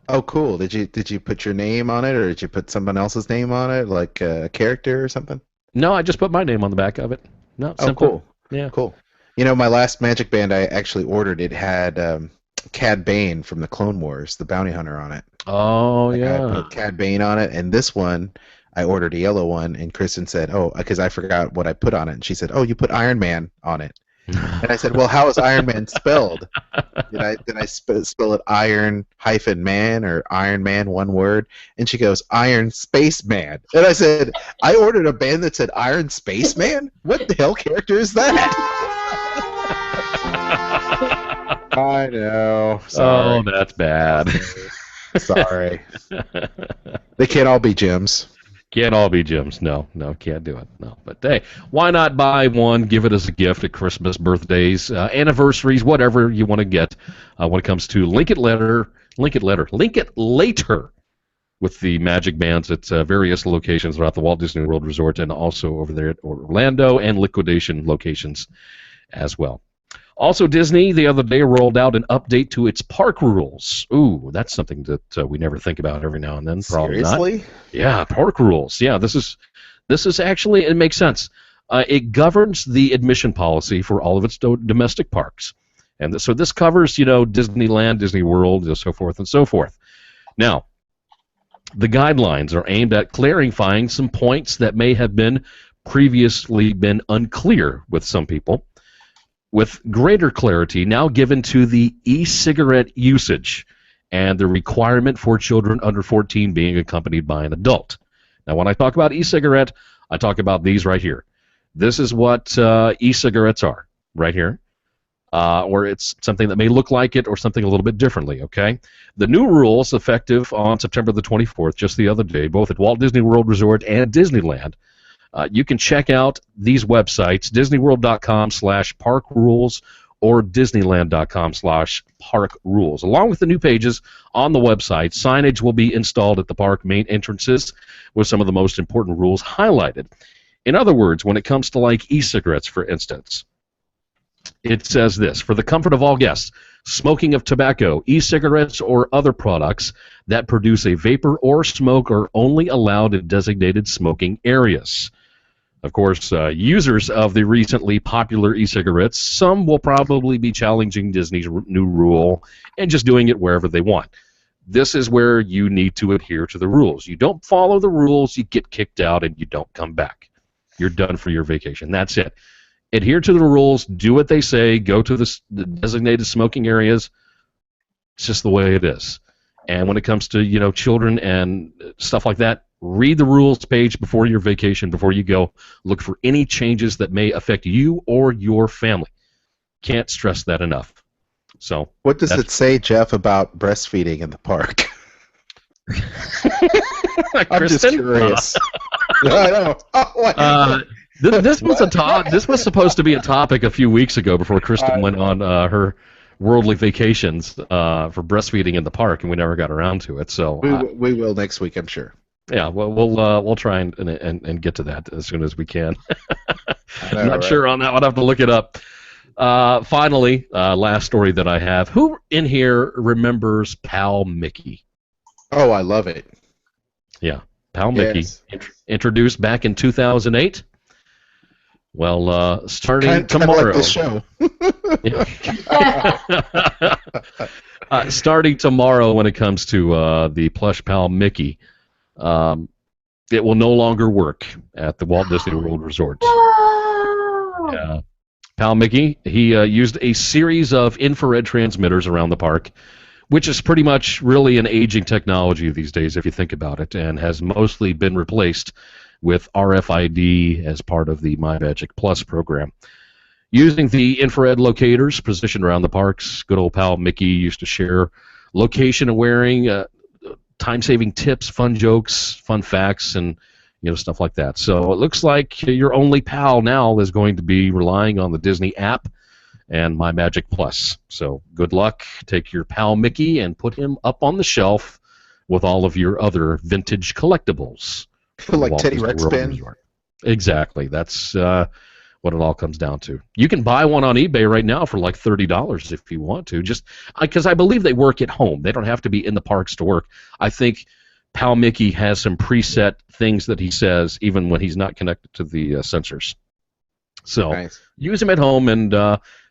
Oh, cool. Did you put your name on it, or did you put someone else's name on it, like a character or something? No, I just put my name on the back of it. No, Oh, simple. cool. Yeah. Cool. You know, my last Magic Band I actually ordered, it had Cad Bane from the Clone Wars, the bounty hunter on it. Oh, Like, I yeah. put Cad Bane on it, and this one, I ordered a yellow one, and Kristen said, oh, because I forgot what I put on it, and she said, oh, you put Iron Man on it. And I said, well, how is Iron Man spelled? Did I spell it Iron-Man or Iron Man, one word? And she goes, Iron Space Man. And I said, I ordered a band that said Iron Space Man? What the hell character is that? I know. Sorry. Oh, that's bad. Sorry. They can't all be gems. Can't all be Jims. No, can't do it. No, but hey, why not buy one? Give it as a gift at Christmas, birthdays, anniversaries, whatever you want to get. When it comes to link it later with the Magic Bands at various locations throughout the Walt Disney World Resort, and also over there at Orlando and liquidation locations as well. Also, Disney the other day rolled out an update to its park rules. Ooh, that's something that we never think about every now and then. Probably Seriously? not. Yeah, park rules. Yeah, this is actually, it makes sense. It governs the admission policy for all of its domestic parks, and so this covers, Disneyland, Disney World, and so forth and so forth. Now, the guidelines are aimed at clarifying some points that may have previously been unclear with some people, with greater clarity now given to the e-cigarette usage and the requirement for children under 14 being accompanied by an adult. Now, when I talk about e-cigarette, I talk about these right here. This is what e-cigarettes are, right here. Or it's something that may look like it or something a little bit differently, okay? The new rules, effective on September the 24th, just the other day, both at Walt Disney World Resort and Disneyland. You can check out these websites, disneyworld.com/parkrules or disneyland.com/parkrules. Along with the new pages on the website, signage will be installed at the park main entrances with some of the most important rules highlighted. In other words, when it comes to like e-cigarettes, for instance, it says this: for the comfort of all guests, smoking of tobacco, e-cigarettes, or other products that produce a vapor or smoke are only allowed in designated smoking areas. Of course, users of the recently popular e-cigarettes, some will probably be challenging Disney's new rule and just doing it wherever they want. This is where you need to adhere to the rules. You don't follow the rules, you get kicked out, and you don't come back. You're done for your vacation. That's it. Adhere to the rules, do what they say, go to the designated smoking areas. It's just the way it is. And when it comes to, children and stuff like that, read the rules page before your vacation, before you go. Look for any changes that may affect you or your family. Can't stress that enough. So, what does it say, Jeff, about breastfeeding in the park? I'm just curious. I know. Oh, what? This was supposed to be a topic a few weeks ago before Kristen went on her worldly vacations for breastfeeding in the park, and we never got around to it. So we will next week, I'm sure. Yeah, well, we'll try and get to that as soon as we can. I'm not sure on that one. I'll have to look it up. Finally, last story that I have. Who in here remembers Pal Mickey? Oh, I love it. Yeah, Pal Mickey, introduced back in 2008. Well, starting tomorrow. Like this show. Starting tomorrow, when it comes to the plush Pal Mickey, it will no longer work at the Walt Disney World Resort. Pal Mickey, he used a series of infrared transmitters around the park, which is pretty much really an aging technology these days, if you think about it, and has mostly been replaced with RFID as part of the My Magic Plus program. Using the infrared locators positioned around the parks, good old Pal Mickey used to share location awareing, time-saving tips, fun jokes, fun facts, and stuff like that. So it looks like your only pal now is going to be relying on the Disney app and My Magic Plus. So good luck. Take your pal Mickey and put him up on the shelf with all of your other vintage collectibles. from Like Walt Teddy Disney Rex World pen? Resort. Exactly. That's what it all comes down to. You can buy one on eBay right now for like $30 if you want to. Just because I believe they work at home. They don't have to be in the parks to work. I think Pal Mickey has some preset things that he says even when he's not connected to the sensors. So Nice. use him at home, and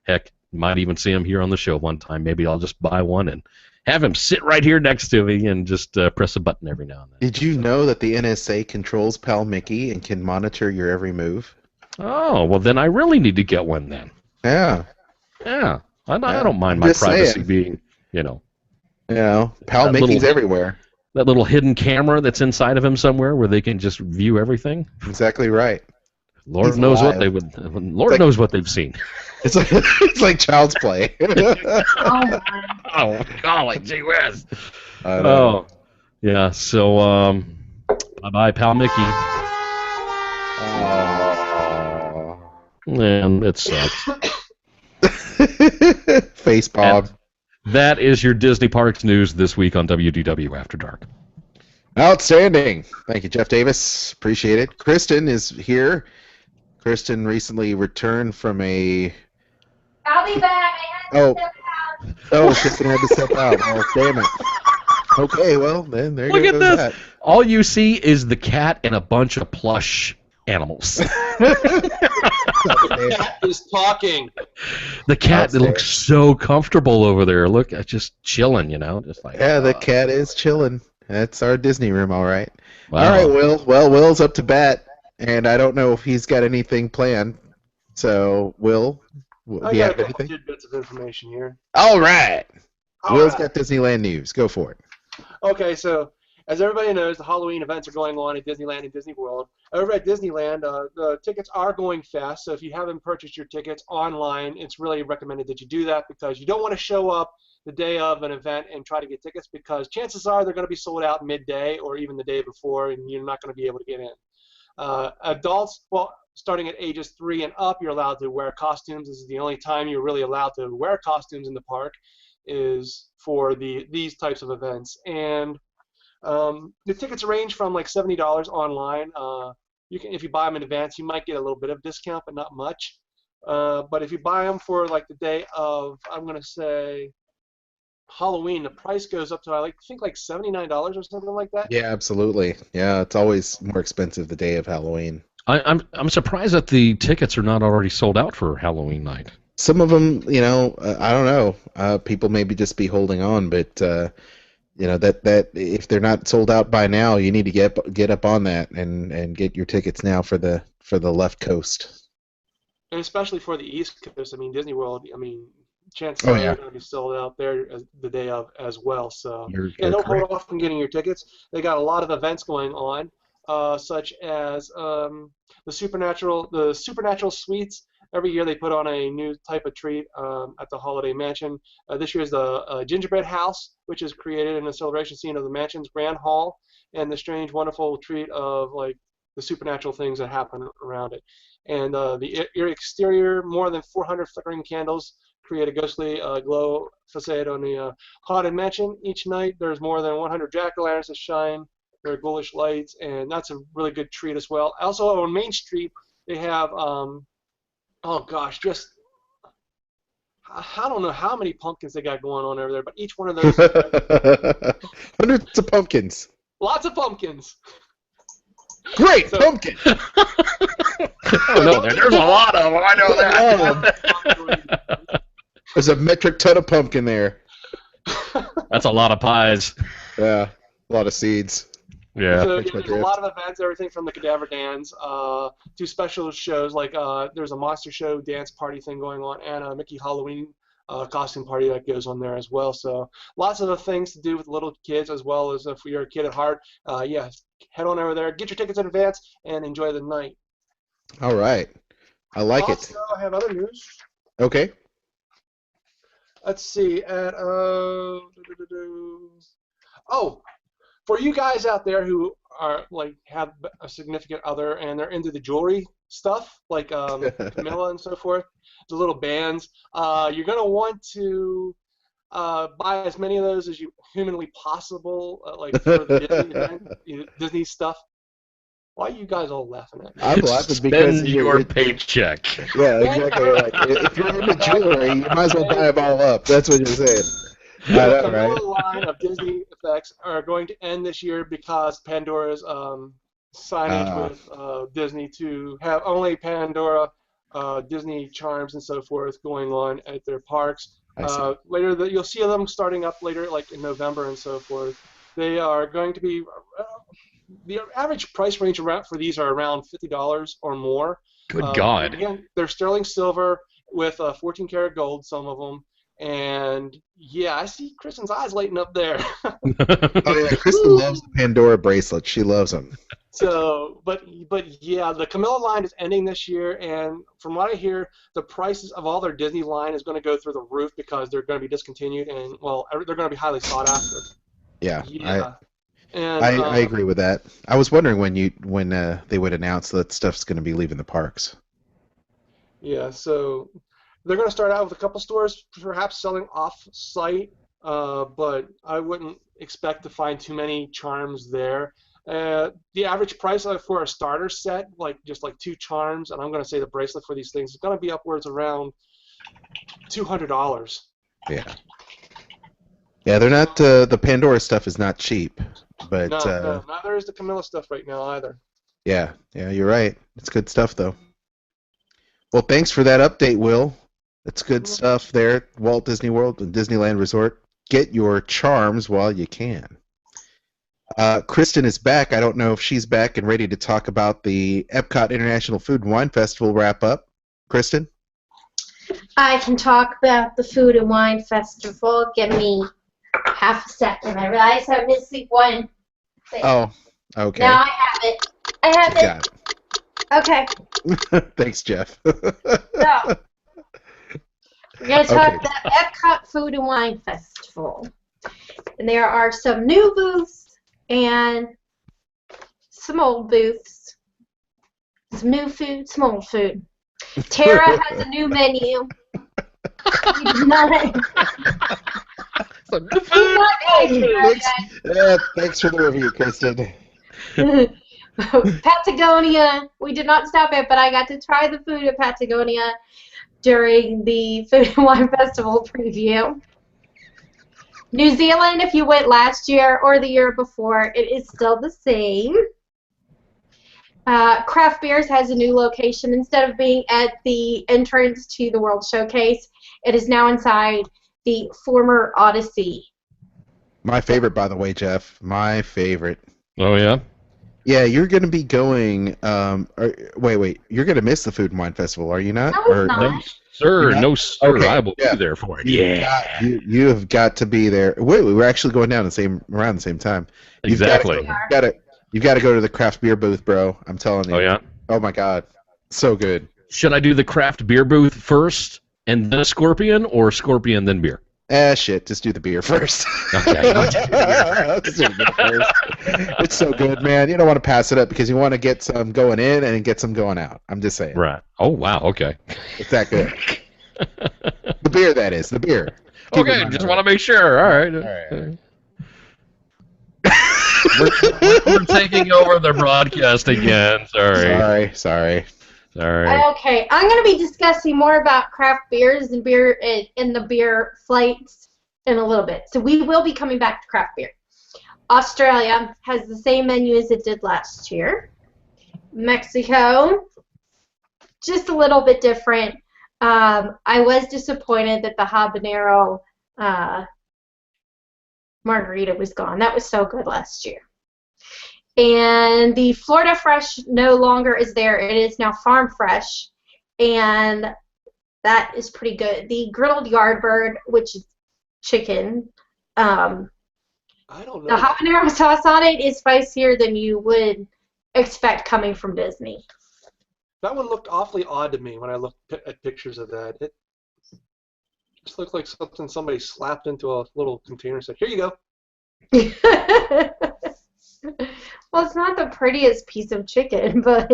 heck, might even see him here on the show one time. Maybe I'll just buy one and have him sit right here next to me and just press a button every now and then. Did you know that the NSA controls Pal Mickey and can monitor your every move? Oh, well, then I really need to get one then. Yeah. Yeah. I Yeah, don't mind I'm my just privacy saying. being, you know, Pal That Mickey's little- everywhere. that little hidden camera that's inside of him somewhere where they can just view everything. Exactly right. Lord He's knows what alive. they would. Lord like- knows what they've seen. It's like it's like child's play. Oh my. Oh, golly, gee whiz. I know. Oh, yeah. So, bye-bye, Pal Mickey. Aw. And it sucks. Face Bob. That is your Disney Parks news this week on WDW After Dark. Outstanding. Thank you, Jeff Davis. Appreciate it. Kristen is here. Kristen recently returned from a... I'll be back. I had to step out. Oh, Kristen had to step out. Oh, damn it. Okay, well, then there Look goes at this. that. All you see is the cat and a bunch of plush animals. Cat is talking. The cat Outstanding. looks so comfortable over there. Look, just chilling, just like. Yeah, the cat is chilling. That's our Disney room, all right. Wow. All right, Will. Well, Will's up to bat, and I don't know if he's got anything planned. So, Will, do I you got have a couple anything? tidbits of information here. All right. All Will's right. got Disneyland news. Go for it. Okay, so as everybody knows, the Halloween events are going on at Disneyland and Disney World. Over at Disneyland, the tickets are going fast, so if you haven't purchased your tickets online, it's really recommended that you do that because you don't want to show up the day of an event and try to get tickets because chances are they're going to be sold out midday or even the day before, and you're not going to be able to get in. Adults, well, starting at ages 3 and up, you're allowed to wear costumes. This is the only time you're really allowed to wear costumes in the park is for these types of events. And the tickets range from like $70 online. You can, if you buy them in advance, you might get a little bit of discount, but not much. But if you buy them for like the day of, I'm going to say Halloween, the price goes up to I think like $79 or something like that. Yeah, absolutely. Yeah, it's always more expensive the day of Halloween. I'm surprised that the tickets are not already sold out for Halloween night. Some of them, I don't know. People maybe just be holding on, but that if they're not sold out by now, you need to get up on that and get your tickets now for the left coast. And especially for the East Coast, I mean Disney World, I mean chances Oh, are yeah. they're going to be sold out there the day of as well. So You're don't hold correct. off from getting your tickets. They got a lot of events going on, such as the Supernatural Suites. Every year they put on a new type of treat at the Holiday Mansion. This year is the Gingerbread House, which is created in a celebration scene of the mansion's Grand Hall, and the strange, wonderful treat of like the supernatural things that happen around it. And the exterior, more than 400 flickering candles create a ghostly glow facade on the Haunted Mansion. Each night there's more than 100 jack-o'-lanterns that shine their ghoulish lights, and that's a really good treat as well. Also on Main Street they have oh gosh, just I don't know how many pumpkins they got going on over there, but each one of those, Hundreds of pumpkins. lots of pumpkins. Great So- pumpkin. Oh, no, there's a lot of them. I know that. There's a metric ton of pumpkin there. That's a lot of pies. Yeah, a lot of seeds. Yeah. So Catch my there's a drift. lot of events, everything from the Cadaver Dans to special shows like there's a monster show dance party thing going on and a Mickey Halloween costume party that goes on there as well. So lots of the things to do with little kids as well as if you're a kid at heart. Yes, head on over there, get your tickets in advance, and enjoy the night. All right. I like it. Also, I have other news. Okay. Let's see. Oh, for you guys out there who are like have a significant other and they're into the jewelry stuff, like Camilla and so forth, the little bands, you're gonna want to buy as many of those as you humanly possible, like for the Disney event, Disney stuff. Why are you guys all laughing at me? I'm laughing because Spend your paycheck. Yeah, exactly. Like, if you're into jewelry, you might as well buy them all up. That's what you're saying. I The know, right? Camilla line of Disney effects are going to end this year because Pandora's signage with Disney to have only Pandora Disney charms and so forth going on at their parks. I see. Later, you'll see them starting up later, like in November and so forth. They are going to be the average price range for these are around $50 or more. Good God. Again, they're sterling silver with 14 karat gold, some of them. And yeah, I see Kristen's eyes lighting up there. Oh yeah, Kristen loves the Pandora bracelet. She loves them. So, but yeah, the Camilla line is ending this year, and from what I hear, the prices of all their Disney line is going to go through the roof because they're going to be discontinued, and well, they're going to be highly sought after. Yeah, Yeah. I agree with that. I was wondering when they would announce that stuff's going to be leaving the parks. Yeah, so they're going to start out with a couple stores, perhaps selling off-site, but I wouldn't expect to find too many charms there. The average price for a starter set, like just like 2 charms, and I'm going to say the bracelet for these things is going to be upwards around $200. Yeah. Yeah, they're not. The Pandora stuff is not cheap, but No, neither is the Camilla stuff right now either. yeah, you're right. It's good stuff though. Well, thanks for that update, Will. That's good stuff there at Walt Disney World and Disneyland Resort. Get your charms while you can. Kristen is back. I don't know if she's back and ready to talk about the Epcot International Food and Wine Festival wrap-up. Kristen? I can talk about the Food and Wine Festival. Give me half a second. I realize I'm missing one thing. Oh, okay. Now I have it. Got it. Okay. Thanks, Jeff. So, we're going to talk about Epcot Food and Wine Festival. And there are some new booths and some old booths. Some new food, some old food. Tara has a new menu. We do not. Thanks for the review, Kristen. Patagonia, we did not stop it, but I got to try the food at Patagonia during the Food and Wine Festival preview. New Zealand, if you went last year or the year before, it is still the same. Craft Beers has a new location. Instead of being at the entrance to the World Showcase, it is now inside the former Odyssey. My favorite, by the way, Jeff. My favorite. Oh, yeah? Yeah, you're going to be going. Wait. You're going to miss the Food and Wine Festival, are you not? No, it's not. No, sir. No, sir. Okay, I will be there for it. Yeah. You have got to be there. Wait, we were actually going down around the same time. Exactly. You've got to go to the craft beer booth, bro. I'm telling you. Oh, yeah? Oh, my God. So good. Should I do the craft beer booth first and then a Scorpion, or Scorpion then beer? Shit. Just do the beer first. Okay. Let's do the beer first. It's so good, man. You don't want to pass it up because you want to get some going in and get some going out. I'm just saying. Right. Oh, wow. Okay. It's that good. The beer, that is. The beer. Okay, just want to make sure. All right. We're taking over the broadcast again. Sorry. Okay, I'm going to be discussing more about craft beers and beer in the beer flights in a little bit. So we will be coming back to craft beer. Australia has the same menu as it did last year. Mexico, just a little bit different. I was disappointed that the habanero margarita was gone. That was so good last year. And the Florida Fresh no longer is there. It is now Farm Fresh, and that is pretty good. The grilled Yardbird, which is chicken, I don't know. the habanero sauce on it is spicier than you would expect coming from Disney. That one looked awfully odd to me when I looked at pictures of that. It just looked like something somebody slapped into a little container and said, "Here you go." Well, it's not the prettiest piece of chicken, but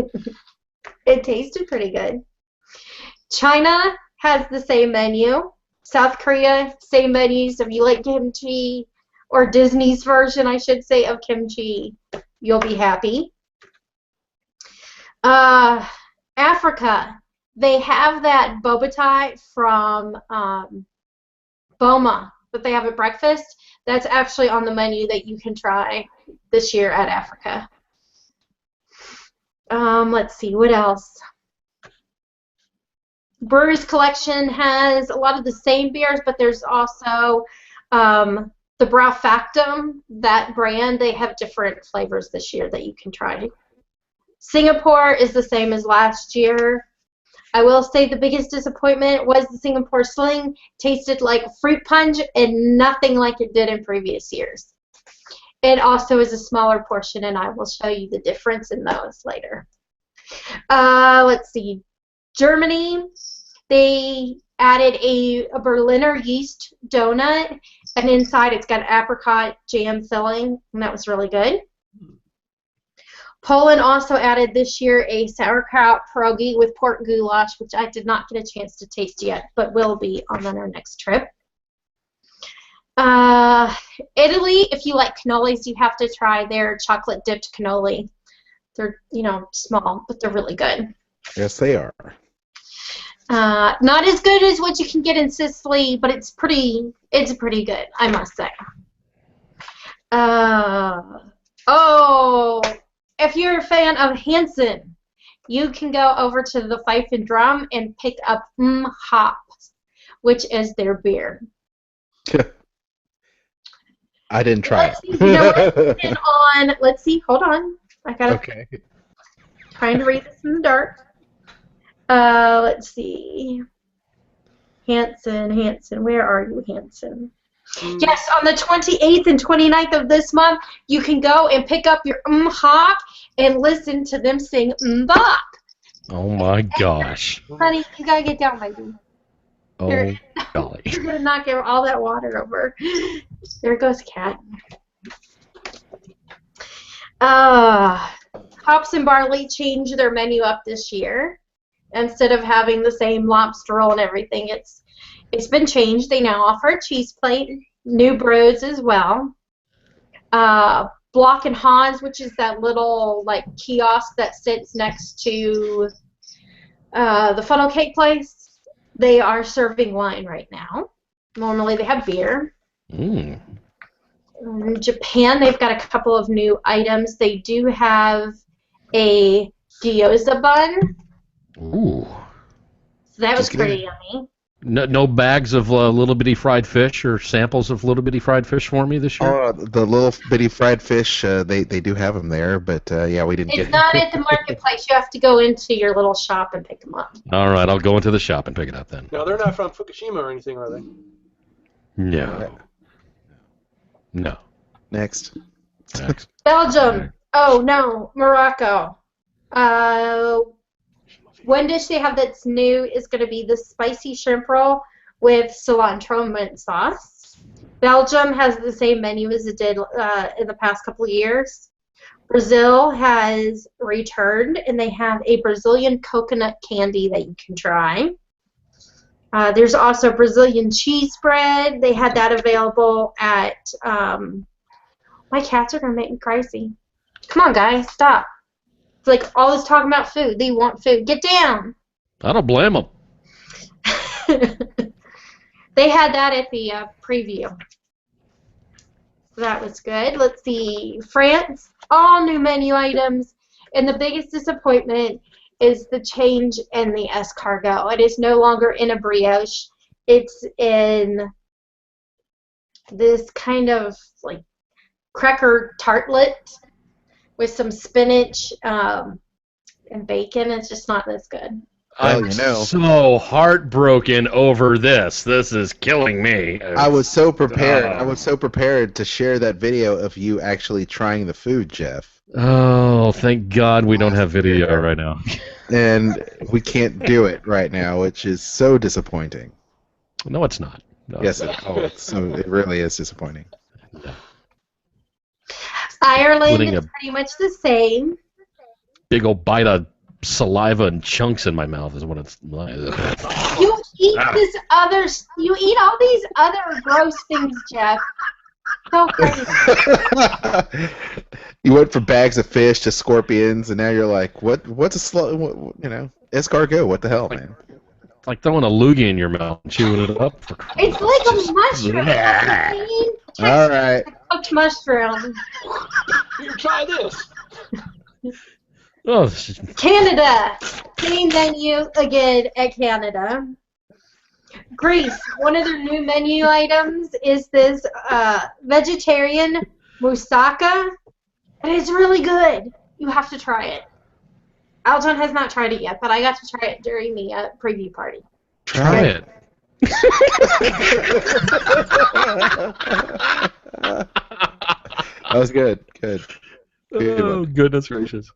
it tasted pretty good. China has the same menu. South Korea, same menus. If you like kimchi, or Disney's version, I should say, of kimchi, you'll be happy. Africa, they have that boba tie from Boma that they have at breakfast. That's actually on the menu that you can try this year at Africa. Let's see, what else? Breweries Collection has a lot of the same beers, but there's also the Brau Factum, that brand. They have different flavors this year that you can try. Singapore is the same as last year. I will say the biggest disappointment was the Singapore Sling. Tasted like fruit punch and nothing like it did in previous years. It also is a smaller portion, and I will show you the difference in those later. Let's see. Germany, they added a Berliner yeast donut, and inside it's got apricot jam filling, and that was really good. Poland also added this year a sauerkraut pierogi with pork goulash, which I did not get a chance to taste yet, but will be on our next trip. Italy, if you like cannolis, you have to try their chocolate-dipped cannoli. They're, small, but they're really good. Yes, they are. Not as good as what you can get in Sicily, but it's pretty good, I must say. If you're a fan of Hansen, you can go over to the Fife and Drum and pick up Hop, which is their beer. I didn't try it. Let's see, hold on. I gotta. Okay. Trying to read this in the dark. Let's see. Hansen, where are you, Hansen? Yes, on the 28th and 29th of this month, you can go and pick up your Hop and listen to them sing Bop. Oh my gosh. Honey, you gotta get down, baby. Oh, golly. You're gonna knock all that water over. There goes Cat. Hops and Barley changed their menu up this year. Instead of having the same lobster roll and everything, it's been changed. They now offer a cheese plate, new brews as well. Block and Hans, which is that little kiosk that sits next to the funnel cake place, they are serving wine right now. Normally they have beer. In Japan, they've got a couple of new items. They do have a gyoza bun. Ooh. So that was pretty yummy. No bags of little bitty fried fish or samples of little bitty fried fish for me this year? Oh, the little bitty fried fish, they do have them there, but yeah, we didn't get it. It's not at the marketplace. You have to go into your little shop and pick them up. All right, I'll go into the shop and pick it up then. No, they're not from Fukushima or anything, are they? No. No. Next. Belgium. Oh, no. Morocco. One dish they have that's new is going to be the spicy shrimp roll with cilantro mint sauce. Belgium has the same menu as it did in the past couple of years. Brazil has returned, and they have a Brazilian coconut candy that you can try. There's also Brazilian cheese bread. They had that available at... my cats are going to make me crazy. Come on, guys, stop. It's like all this talking about food. They want food. Get down. I don't blame them. They had that at the preview. So that was good. Let's see. France, all new menu items. And the biggest disappointment is the change in the escargot. It is no longer in a brioche. It's in this kind of cracker tartlet with some spinach and bacon. It's just not this good. I'm so heartbroken over this. This is killing me. I was so prepared. I was so prepared to share that video of you actually trying the food, Jeff. Oh, thank God we don't have video right now. And we can't do it right now, which is so disappointing. No, it's not. No, yes, it really is disappointing. Ireland Putting is a pretty much the same. big old bite of saliva and chunks in my mouth is what it's like. You eat you eat all these other gross things, Jeff. So crazy. You went from bags of fish to scorpions, and now you're like, what's a escargot? What the hell, man? It's like throwing a loogie in your mouth and chewing it up. It's like a mushroom. All right. Cooked mushroom. Here, try this. Oh, Canada. Same menu again at Canada. Greece. One of their new menu items is this vegetarian moussaka. It is really good. You have to try it. Aljon has not tried it yet, but I got to try it during the preview party. try it. That was good. Good. Oh, goodness gracious.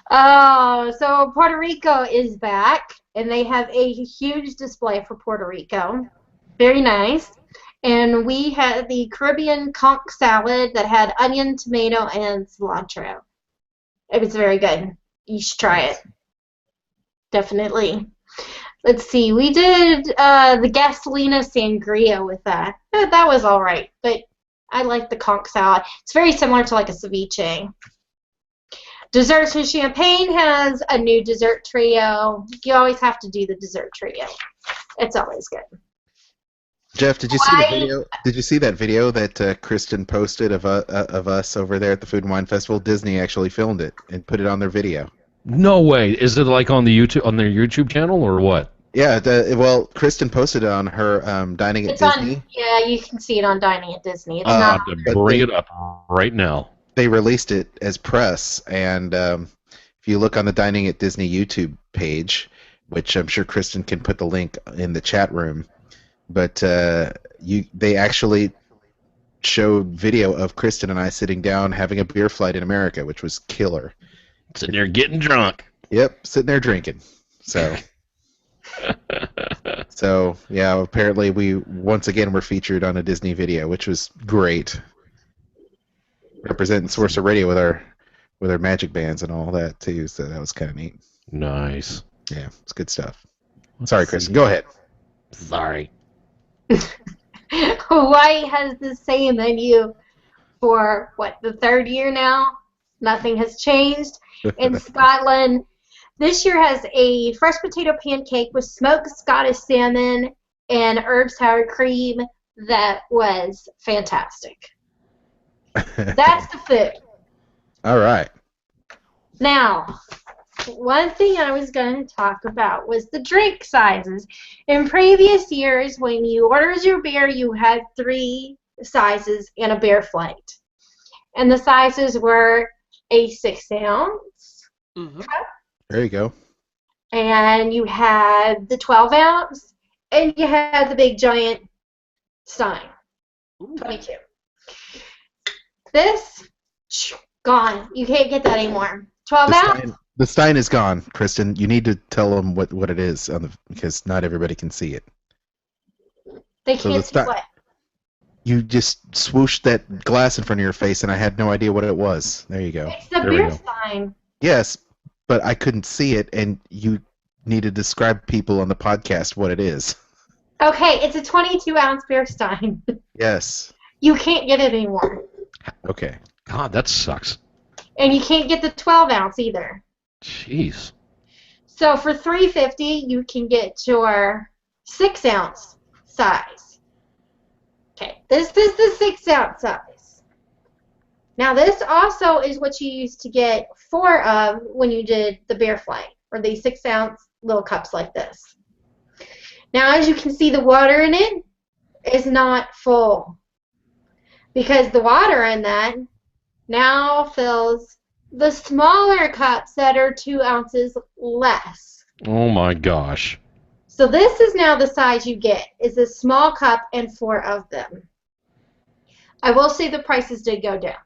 Oh, so Puerto Rico is back, and they have a huge display for Puerto Rico. Very nice. And we had the Caribbean conch salad that had onion, tomato, and cilantro. It was very good. You should try it. Definitely. Let's see. We did the Gasolina Sangria with that. That was all right, but I like the conch salad. It's very similar to like a ceviche. Desserts and Champagne has a new dessert trio. You always have to do the dessert trio. It's always good. Jeff, did you see the video? Did you see that video that Kristen posted of us over there at the Food and Wine Festival? Disney actually filmed it and put it on their video. No way. Is it like on their YouTube channel or what? Yeah. Well, Kristen posted it on her Dining at Disney. Yeah, you can see it on Dining at Disney. It's I'm not. going to bring it up right now. They released it as press, and if you look on the Dining at Disney YouTube page, which I'm sure Kristen can put the link in the chat room, but they actually showed video of Kristen and I sitting down having a beer flight in America, which was killer. Sitting there getting drunk. Yep, sitting there drinking. So yeah, apparently we once again were featured on a Disney video, which was great. Representing Source of Radio with our magic bands and all that too, so that was kind of neat. Nice. Yeah, it's good stuff. Sorry, Kristen, go ahead. Sorry. Hawaii has the same menu for the third year now. Nothing has changed. In Scotland, this year has a fresh potato pancake with smoked Scottish salmon and herb sour cream that was fantastic. That's the food. All right. Now, one thing I was going to talk about was the drink sizes. In previous years, when you ordered your beer, you had 3 sizes and a beer flight. And the sizes were a 6-ounce cup. There you go. And you had the 12-ounce, and you had the big giant stein, 22. This, gone. You can't get that anymore. 12-ounce. The stein is gone, Kristen. You need to tell them what it is because not everybody can see it. They can't see what? You just swooshed that glass in front of your face, and I had no idea what it was. There you go. It's the beer stein. Yes, but I couldn't see it, and you need to describe people on the podcast what it is. Okay, it's a 22-ounce beer stein. Yes. You can't get it anymore. Okay. God, that sucks. And you can't get the 12-ounce either. Jeez. So for $3.50, you can get your 6-ounce size. Okay, this is the 6-ounce size. Now this also is what you used to get 4 of when you did the beer flight, or the 6-ounce little cups like this. Now as you can see, the water in it is not full, because the water in that now fills the smaller cups that are 2 ounces less. Oh my gosh. So this is now the size you get, is a small cup and 4 of them. I will say the prices did go down.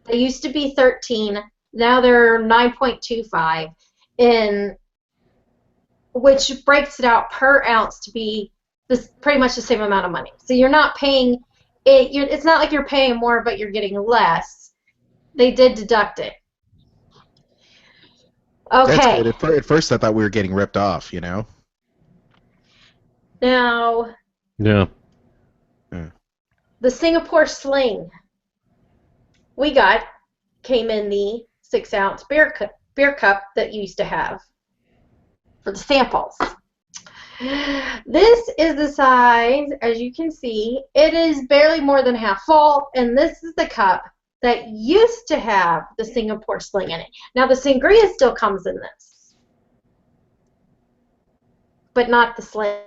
They used to be $13, now they're $9.25, which breaks it out per ounce to be pretty much the same amount of money. So you're not paying, it's not like you're paying more but you're getting less. They did deduct it. That's Okay. good. At first, I thought we were getting ripped off. Now, Yeah. the Singapore Sling we got came in the 6-ounce beer cup that you used to have for the samples. This is the size, as you can see, it is barely more than half full, and this is the cup that used to have the Singapore Sling in it. Now, the sangria still comes in this, but not the Sling.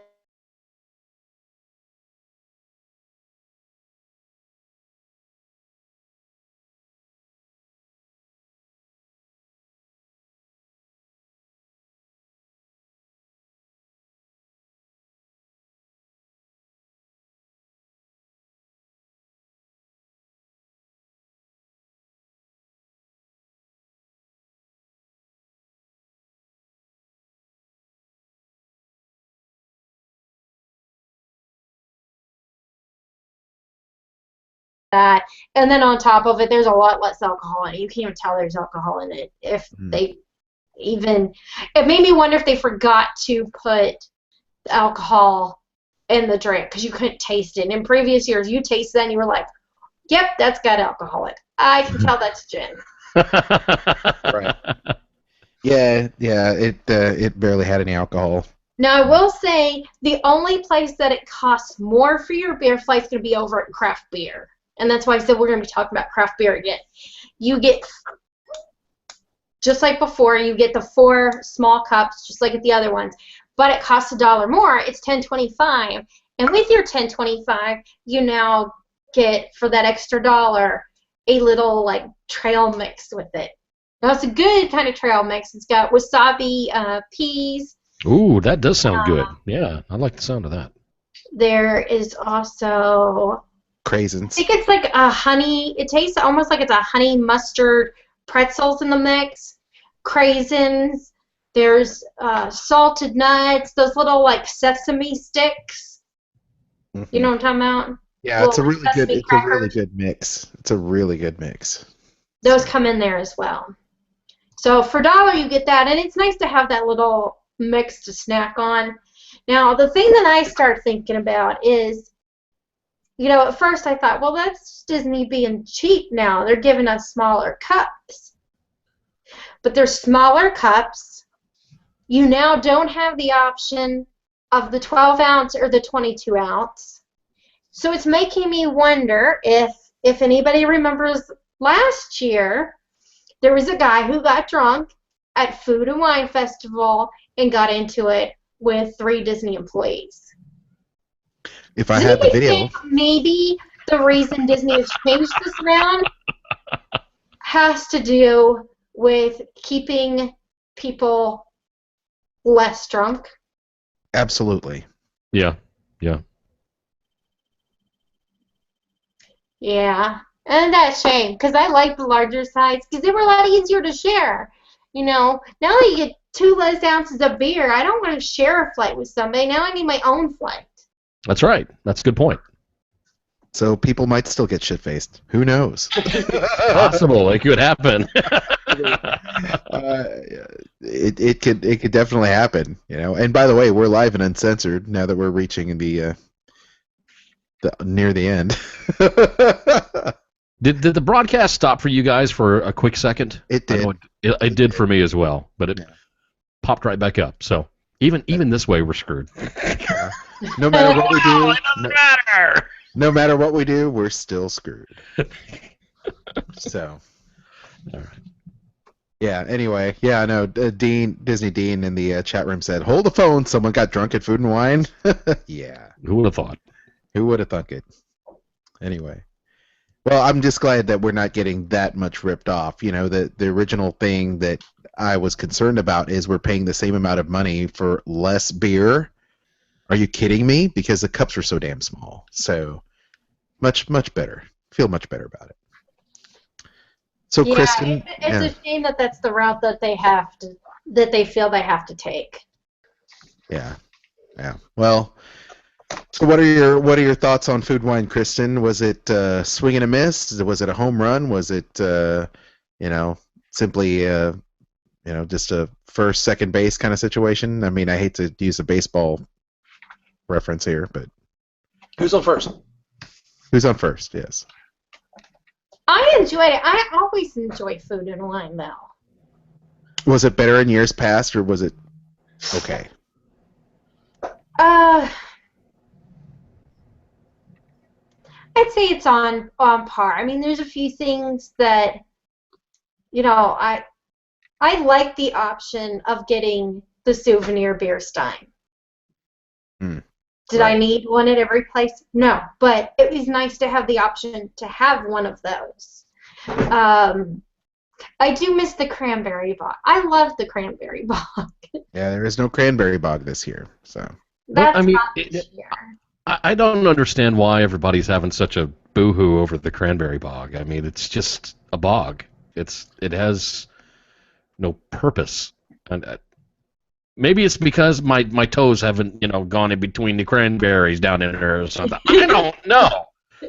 That, and then on top of it, there's a lot less alcohol in it. You can't even tell there's alcohol in it. If they even, it made me wonder if they forgot to put alcohol in the drink because you couldn't taste it. And in previous years, you tasted that and you were like, "Yep, that's got alcohol in it. I can tell that's gin." Right. Yeah. It barely had any alcohol. Now, I will say the only place that it costs more for your beer flight is going to be over at craft beer. And that's why I said we're going to be talking about craft beer again. You get, just like before, you get the 4 small cups, just like at the other ones, but it costs $1 more. It's $10.25, and with your $10.25, you now get, for that extra $1, a little like trail mix with it. Now, it's a good kind of trail mix. It's got wasabi, peas. Ooh, that does sound good. Yeah, I like the sound of that. There is also Craisins. I think it's like a honey. It tastes almost like it's a honey mustard pretzels in the mix. Craisins. There's salted nuts. Those little like sesame sticks. You know what I'm talking about? Yeah, it's a really good. sesame It's a really crackers. good mix. It's a really good mix. Those come in there as well. So for $1 you get that, and it's nice to have that little mix to snack on. Now the thing that I start thinking about is, at first I thought, well, that's Disney being cheap now. They're giving us smaller cups. But they're smaller cups. You now don't have the option of the 12-ounce or the 22-ounce. So it's making me wonder if anybody remembers last year, there was a guy who got drunk at Food and Wine Festival and got into it with 3 Disney employees. If I had the video. Think maybe the reason Disney has changed this around has to do with keeping people less drunk? Absolutely. Yeah. Yeah. And that's a shame, because I like the larger size, because they were a lot easier to share. Now that you get 2 less ounces of beer, I don't want to share a flight with somebody. Now I need my own flight. That's right. That's a good point. So people might still get shit-faced. Who knows? Possible. It could happen. It could definitely happen. And by the way, we're live and uncensored now that we're reaching the near the end. Did the broadcast stop for you guys for a quick second? It did. It did for me as well, but it popped right back up. So even this way, we're screwed. No matter what we do, it doesn't matter. No matter what we do, we're still screwed. So, all right. Yeah. Anyway, yeah. I know. Disney Dean in the chat room said, "Hold the phone. Someone got drunk at Food and Wine." Yeah. Who would have thought? Who would have thunk it? Anyway. Well, I'm just glad that we're not getting that much ripped off. The original thing that I was concerned about is we're paying the same amount of money for less beer. Are you kidding me? Because the cups are so damn small. So much better. Feel much better about it. So yeah, Kristen, it's a shame that that's the route that they feel they have to take. Yeah. Well, So what are your thoughts on Food Wine, Kristen? Was it swing and a miss? Was it a home run? Was it you know simply just a first second base kind of situation? I mean, I hate to use a baseball reference here, but Who's on first? who's on first? Yes. I enjoyed it. I always enjoy Food and Wine, though. Was it better in years past, or was it okay? Uh, I'd say it's on par. I mean, there's a few things that, I like the option of getting the souvenir beer stein. Did I need one at every place? No, but it was nice to have the option to have one of those. I do miss the cranberry bog. I love the cranberry bog. Yeah, there is no cranberry bog this year, so. That's I mean, not this year. I don't understand why everybody's having such a boo-hoo over the cranberry bog. I mean, it's just a bog. It has no purpose. And maybe it's because my toes haven't gone in between the cranberries down in there or something. I don't know.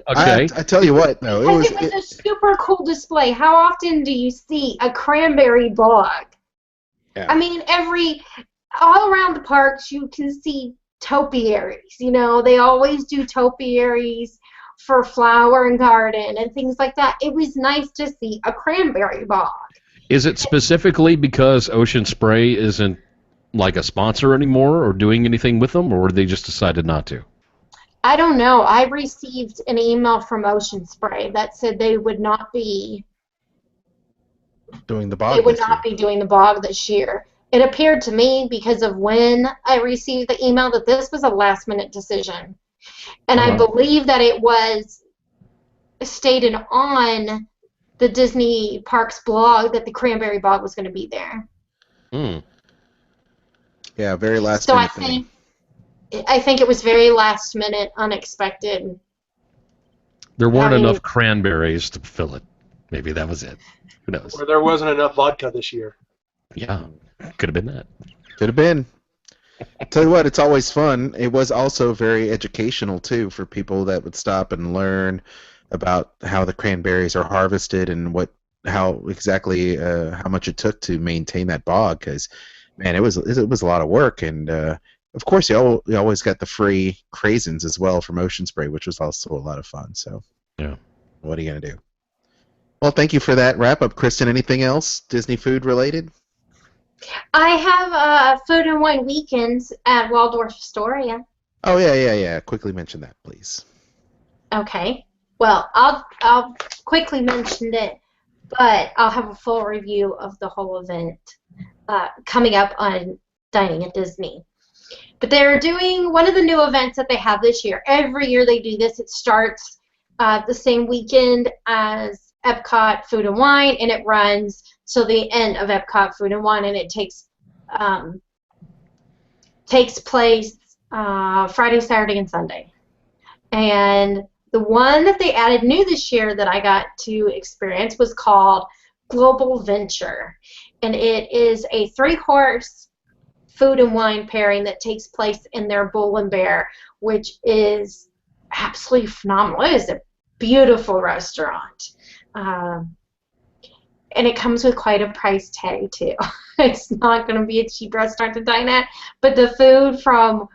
Okay. I tell you what, though, Because it was a super cool display. How often do you see a cranberry bog? Yeah. I mean, all around the parks you can see topiaries. They always do topiaries for flower and garden and things like that. It was nice to see a cranberry bog. Is it specifically because Ocean Spray isn't like a sponsor anymore or doing anything with them, or they just decided not to? I don't know. I received an email from Ocean Spray that said they would not be doing the bog. They would not be doing the bog this year. It appeared to me, because of when I received the email, that this was a last-minute decision. And I believe that it was stated on the Disney Parks blog that the cranberry bog was going to be there. Yeah, very last so minute. I think it was very last minute, unexpected. There weren't enough cranberries to fill it. Maybe that was it. Who knows? Or there wasn't enough vodka this year. Yeah, could have been that. Could have been. Tell you what, it's always fun. It was also very educational too for people that would stop and learn about how the cranberries are harvested and how much it took to maintain that bog. Because man, it was a lot of work, and of course you always got the free craisins as well from Ocean Spray, which was also a lot of fun. So yeah, what are you gonna do? Well, thank you for that wrap up, Kristen. Anything else Disney food related? I have Food and Wine weekends at Waldorf Astoria. Oh yeah. Quickly mention that, please. Okay. Well, I'll quickly mention it, but I'll have a full review of the whole event coming up on Dining at Disney. But they're doing one of the new events that they have this year. Every year they do this. It starts the same weekend as Epcot Food and Wine, and it runs till the end of Epcot Food and Wine, and it takes place Friday, Saturday, and Sunday. And the one that they added new this year that I got to experience was called Global Venture, and it is a 3-horse food and wine pairing that takes place in their Bull and Bear, which is absolutely phenomenal. It is a beautiful restaurant. And it comes with quite a price tag, too. It's not going to be a cheap restaurant to dine at, but the food from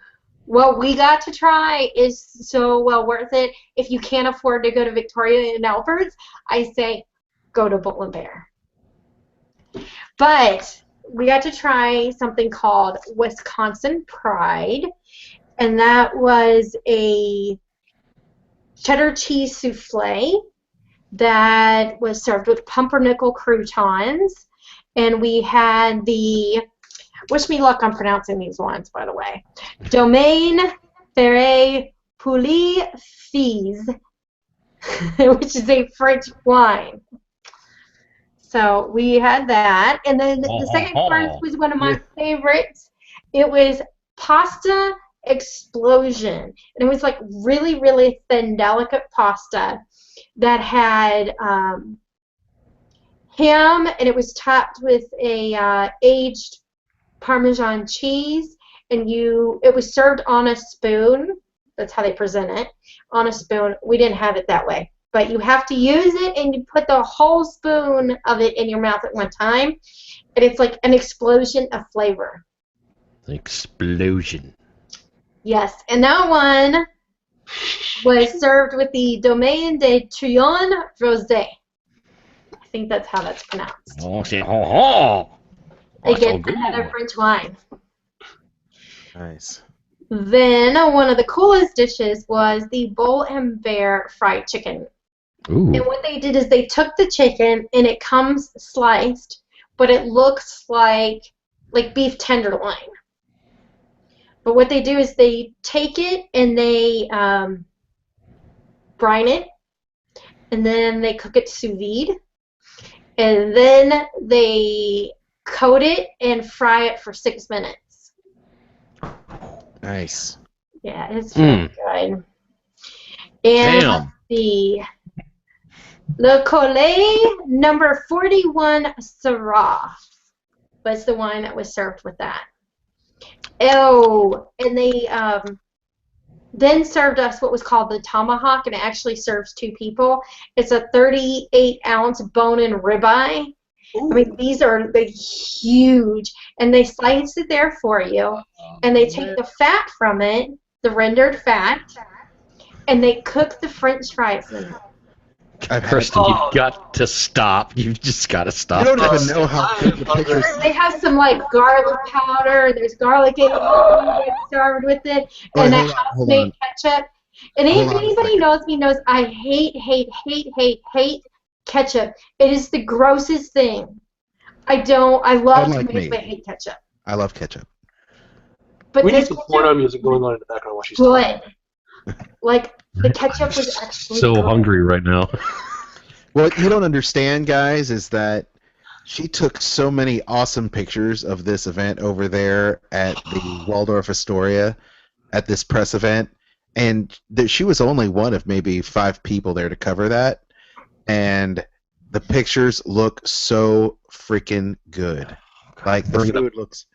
what we got to try is so well worth it. If you can't afford to go to Victoria and Albert's, I say go to Bull and Bear. But we got to try something called Wisconsin Pride, and that was a cheddar cheese souffle that was served with pumpernickel croutons, and we had wish me luck on pronouncing these ones, by the way, Domaine Ferré Pouilly Fils, which is a French wine. So we had that, and then the second course was one of my favorites. It was Pasta Explosion, and it was like really, really thin, delicate pasta that had ham, and it was topped with a aged Parmesan cheese, and it was served on a spoon. That's how they present it on a spoon. We didn't have it that way. But you have to use it, and you put the whole spoon of it in your mouth at one time, and it's like an explosion of flavor. Explosion. Yes, and that one was served with the Domaine de Trion Rosé. I think that's how that's pronounced. Again, another French wine. Nice. Then one of the coolest dishes was the Bull and Bear fried chicken. Ooh. And what they did is they took the chicken, and it comes sliced, but it looks like beef tenderloin. But what they do is they take it and they brine it, and then they cook it sous vide, and then they coat it and fry it for 6 minutes. Nice. Yeah, it's really good. And let's see. Le Collet number 41 Syrah was the wine that was served with that. Oh, and they then served us what was called the tomahawk, and it actually serves 2 people. It's a 38-ounce bone-in ribeye. Ooh. I mean, these are huge, and they slice it there for you, and they take the fat from it, the rendered fat, and they cook the French fries in it. Kristen, you've got to stop. You've just got to stop. You don't even know how good the pictures. They have some garlic powder. There's garlic in it served with it, and that house-made ketchup. And if anybody knows me knows I hate ketchup. It is the grossest thing. I love tomatoes, but I hate ketchup. I love ketchup. But we need some porno music going on in the background while she's talking. The ketchup was actually so good. Hungry right now. What you don't understand, guys, is that she took so many awesome pictures of this event over there at the Waldorf Astoria at this press event, and she was only one of maybe 5 people there to cover that, and the pictures look so freaking good. Like, the food looks...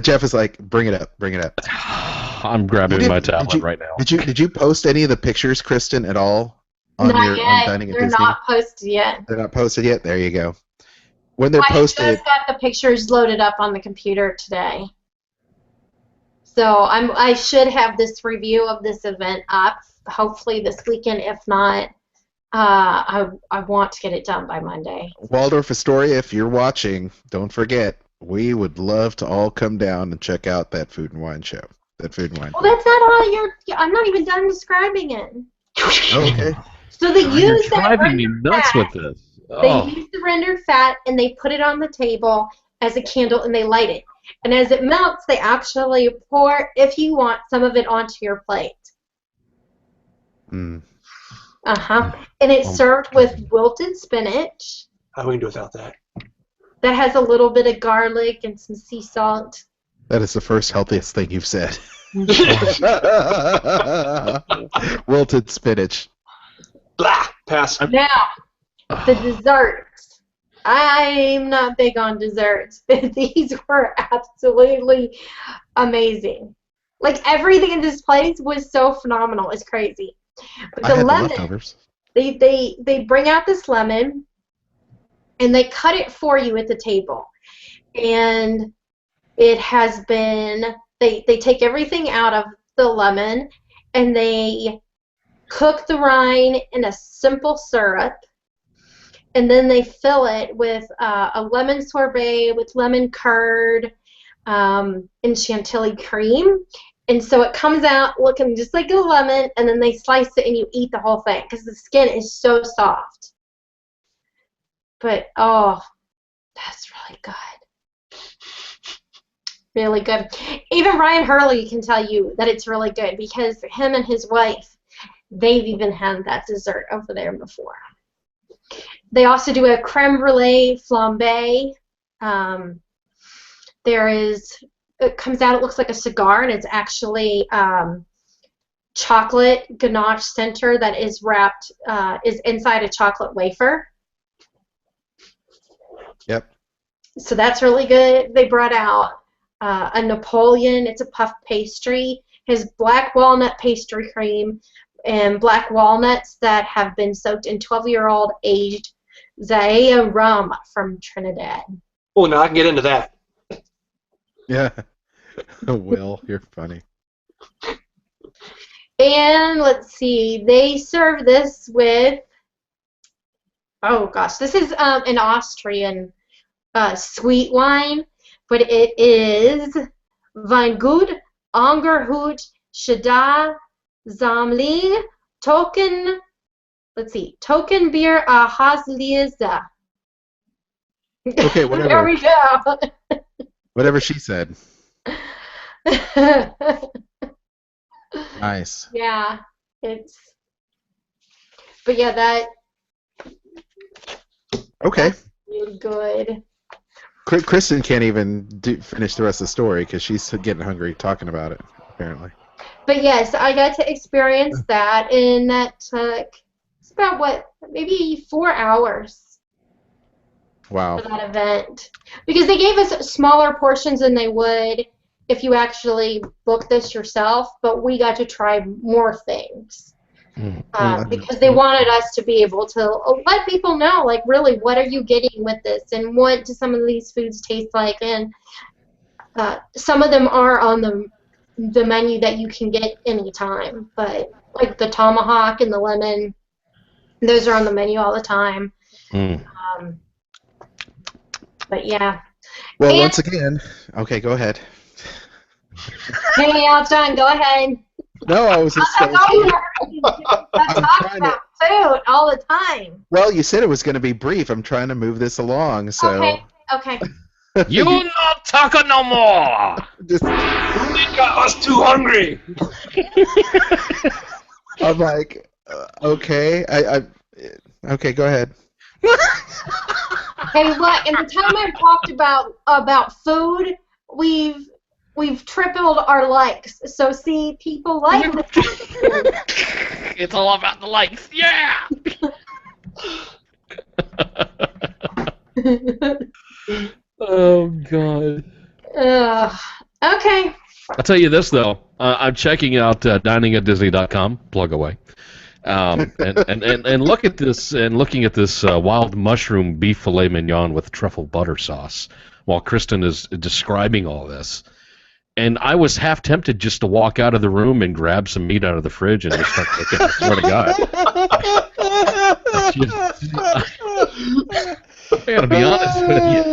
Jeff is like, bring it up. I'm grabbing my tablet right now. Did you post any of the pictures, Kristen, at all? Not yet. On Dining at They're Disney? not posted yet. They're not posted yet? There you go. When they're posted... I just got the pictures loaded up on the computer today. So I should have this review of this event up, hopefully this weekend. If not, I want to get it done by Monday. Waldorf Astoria, if you're watching, don't forget, we would love to all come down and check out that food and wine show. That food and wine. Well, that's not all I'm not even done describing it. Okay. So they use that driving me nuts fat. With this. They use the rendered fat, and they put it on the table as a candle, and they light it. And as it melts, they actually pour, if you want, some of it onto your plate. Mm. And it's served with wilted spinach. How we can do without that? That has a little bit of garlic and some sea salt. That is the first healthiest thing you've said. Wilted spinach. Blah! Pass. Now, the desserts. I'm not big on desserts. These were absolutely amazing. Like, everything in this place was so phenomenal. It's crazy. But the lemon, they bring out this lemon, and they cut it for you at the table. And it has been, they take everything out of the lemon, and they cook the rind in a simple syrup, and then they fill it with a lemon sorbet with lemon curd and chantilly cream. And so it comes out looking just like a lemon, and then they slice it and you eat the whole thing because the skin is so soft. But, oh, that's really good. Really good. Even Ryan Hurley can tell you that it's really good because him and his wife, they've even had that dessert over there before. They also do a creme brulee flambe. It comes out, it looks like a cigar, and it's actually chocolate ganache center that is wrapped, is inside a chocolate wafer. Yep. So that's really good. They brought out a Napoleon. It's a puff pastry. Has black walnut pastry cream and black walnuts that have been soaked in 12-year-old aged Zaia rum from Trinidad. Oh, now I can get into that. Yeah. Will, you're funny. And let's see, they serve this with, oh gosh, this is an Austrian sweet wine, but it is Weingut, Angerhut, Shada, Samling, Token, let's see, Token Beer a Hasleza. Okay, whatever. There we go. Whatever she said. Nice. Yeah, but yeah, that. Okay. That's really good. Kristen can't even finish the rest of the story because she's getting hungry talking about it, apparently. But yes, I got to experience that, and that took, it's about maybe 4 hours Wow. for that event. Because they gave us smaller portions than they would if you actually book this yourself, but we got to try more things. Because they wanted us to be able to let people know, like, really, what are you getting with this, and what do some of these foods taste like, and some of them are on the menu that you can get anytime, but like the tomahawk and the lemon, those are on the menu all the time. But yeah. Well, once again, okay, go ahead. Hey, Aljon, go ahead. No, I was just. I'm talking about food all the time. Well, you said it was going to be brief. I'm trying to move this along, so. Okay. You not talking no more. Just, You got us too hungry. I'm like, okay, okay, go ahead. Hey, look, in the time I've talked about food, we've tripled our likes. So see, people like this kind of food. It's all about the likes. Yeah. Oh God. Okay. I'll tell you this though. I'm checking out diningatdisney.com. Plug away. And look at this. And looking at this wild mushroom beef filet mignon with truffle butter sauce, while Kristen is describing all this. And I was half tempted just to walk out of the room and grab some meat out of the fridge and just start cooking. I swear to God. I gotta be honest with you.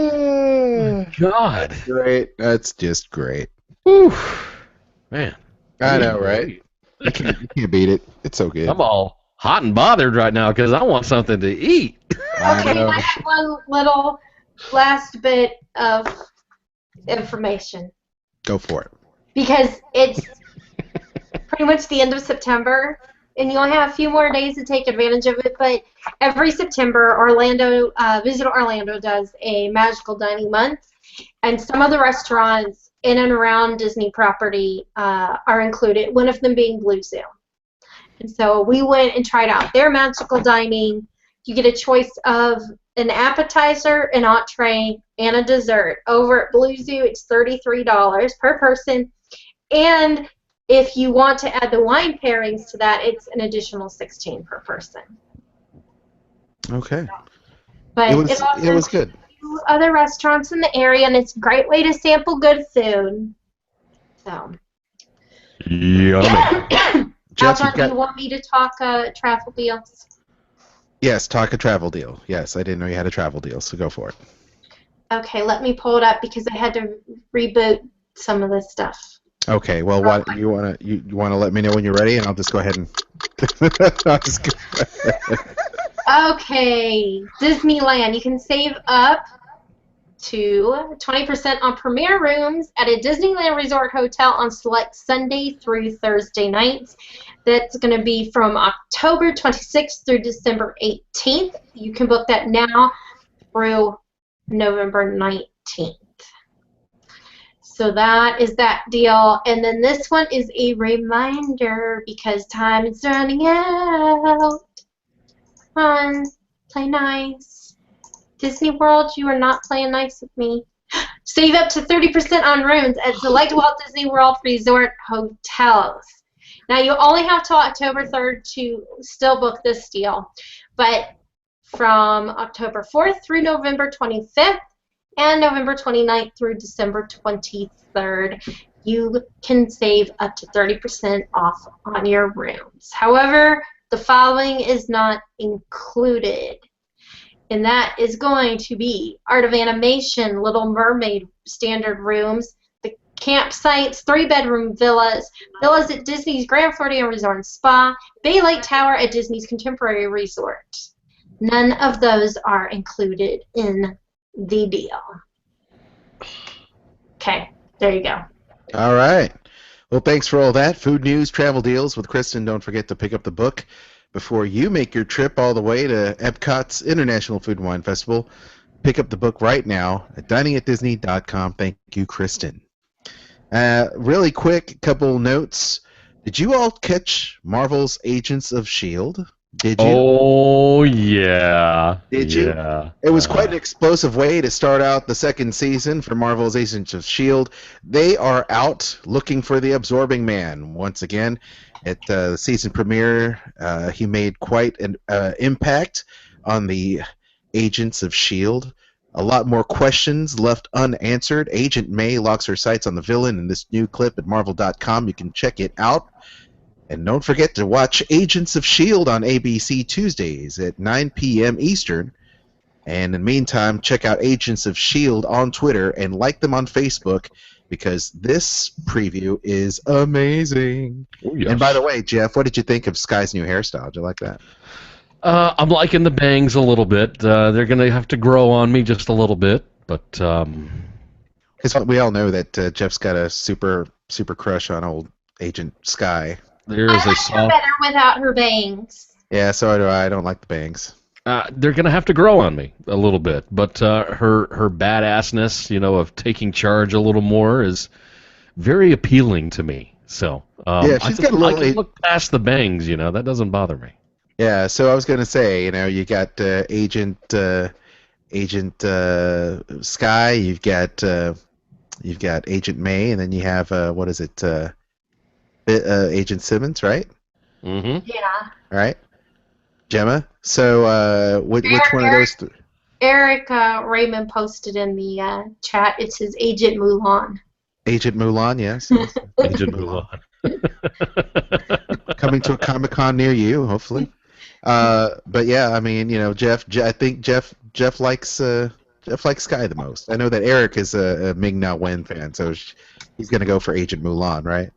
My God. Great. That's just great. Whew. Man. I know, right? You can't beat it. It's so good. I'm all hot and bothered right now because I want something to eat. Okay, I have one little last bit of information. Go for it. Because it's pretty much the end of September, and you only have a few more days to take advantage of it, but every September, Visit Orlando does a magical dining month, and some of the restaurants in and around Disney property are included, one of them being Blue Zoo. And so we went and tried out their magical dining. You get a choice of an appetizer, an entree, and a dessert. Over at Blue Zoo, it's $33 per person. And if you want to add the wine pairings to that, it's an additional $16 per person. Okay. But It was good. Other restaurants in the area, and it's a great way to sample good food. So. Yummy. Jeff, Aljon, do you want me to talk travel deals? Yes, talk a travel deal. Yes, I didn't know you had a travel deal, so go for it. Okay, let me pull it up because I had to reboot some of this stuff. Okay, well, what you wanna let me know when you're ready, and I'll just go ahead and. Okay, Disneyland. You can save up to 20% on premier rooms at a Disneyland Resort Hotel on select Sunday through Thursday nights. That's going to be from October 26th through December 18th. You can book that now through November 19th. So that is that deal. And then this one is a reminder because time is running out. Come on, play nice. Disney World, you are not playing nice with me. Save up to 30% on rooms at select Walt Disney World Resort hotels. Now, you only have till October 3rd to still book this deal, but from October 4th through November 25th and November 29th through December 23rd, you can save up to 30% off on your rooms. However, the following is not included, and that is going to be Art of Animation, Little Mermaid standard rooms, the campsites, 3-bedroom villas, villas at Disney's Grand Floridian Resort and Spa, Bay Lake Tower at Disney's Contemporary Resort. None of those are included in the deal. Okay, there you go. All right. Well, thanks for all that. Food news, travel deals with Kristen. Don't forget to pick up the book before you make your trip all the way to Epcot's International Food and Wine Festival. Pick up the book right now at diningatdisney.com. Thank you, Kristen. Really quick, couple notes. Did you all catch Marvel's Agents of S.H.I.E.L.D.? Did you? Oh, yeah. Did you? Yeah. It was quite an explosive way to start out the second season for Marvel's Agents of S.H.I.E.L.D. They are out looking for the Absorbing Man once again. At the season premiere, he made quite an impact on the Agents of S.H.I.E.L.D. A lot more questions left unanswered. Agent May locks her sights on the villain in this new clip at Marvel.com. You can check it out. And don't forget to watch Agents of S.H.I.E.L.D. on ABC Tuesdays at 9 p.m. Eastern. And in the meantime, check out Agents of S.H.I.E.L.D. on Twitter and like them on Facebook because this preview is amazing. Oh, yes. And by the way, Jeff, what did you think of Sky's new hairstyle? Did you like that? I'm liking the bangs a little bit. They're going to have to grow on me just a little bit, but... Because we all know that Jeff's got a super crush on old Agent Sky. There is I like her better without her bangs. Yeah, so do I. I don't like the bangs. They're going to have to grow on me a little bit, but her badassness, of taking charge a little more is very appealing to me. So yeah, she's got a little. I can look past the bangs, that doesn't bother me. Yeah, so I was going to say, you got Agent Sky, you've got Agent May, and then you have Agent Simmons, right? Mm-hmm. Yeah. All right. Gemma, so which one of those three? Eric Raymond posted in the chat. It says Agent Mulan. Agent Mulan, yes. Agent Mulan. Coming to a Comic-Con near you, hopefully. But yeah, I mean, Jeff. I think Jeff likes Sky the most. I know that Eric is a Ming-Na Wen fan, so he's gonna go for Agent Mulan, right?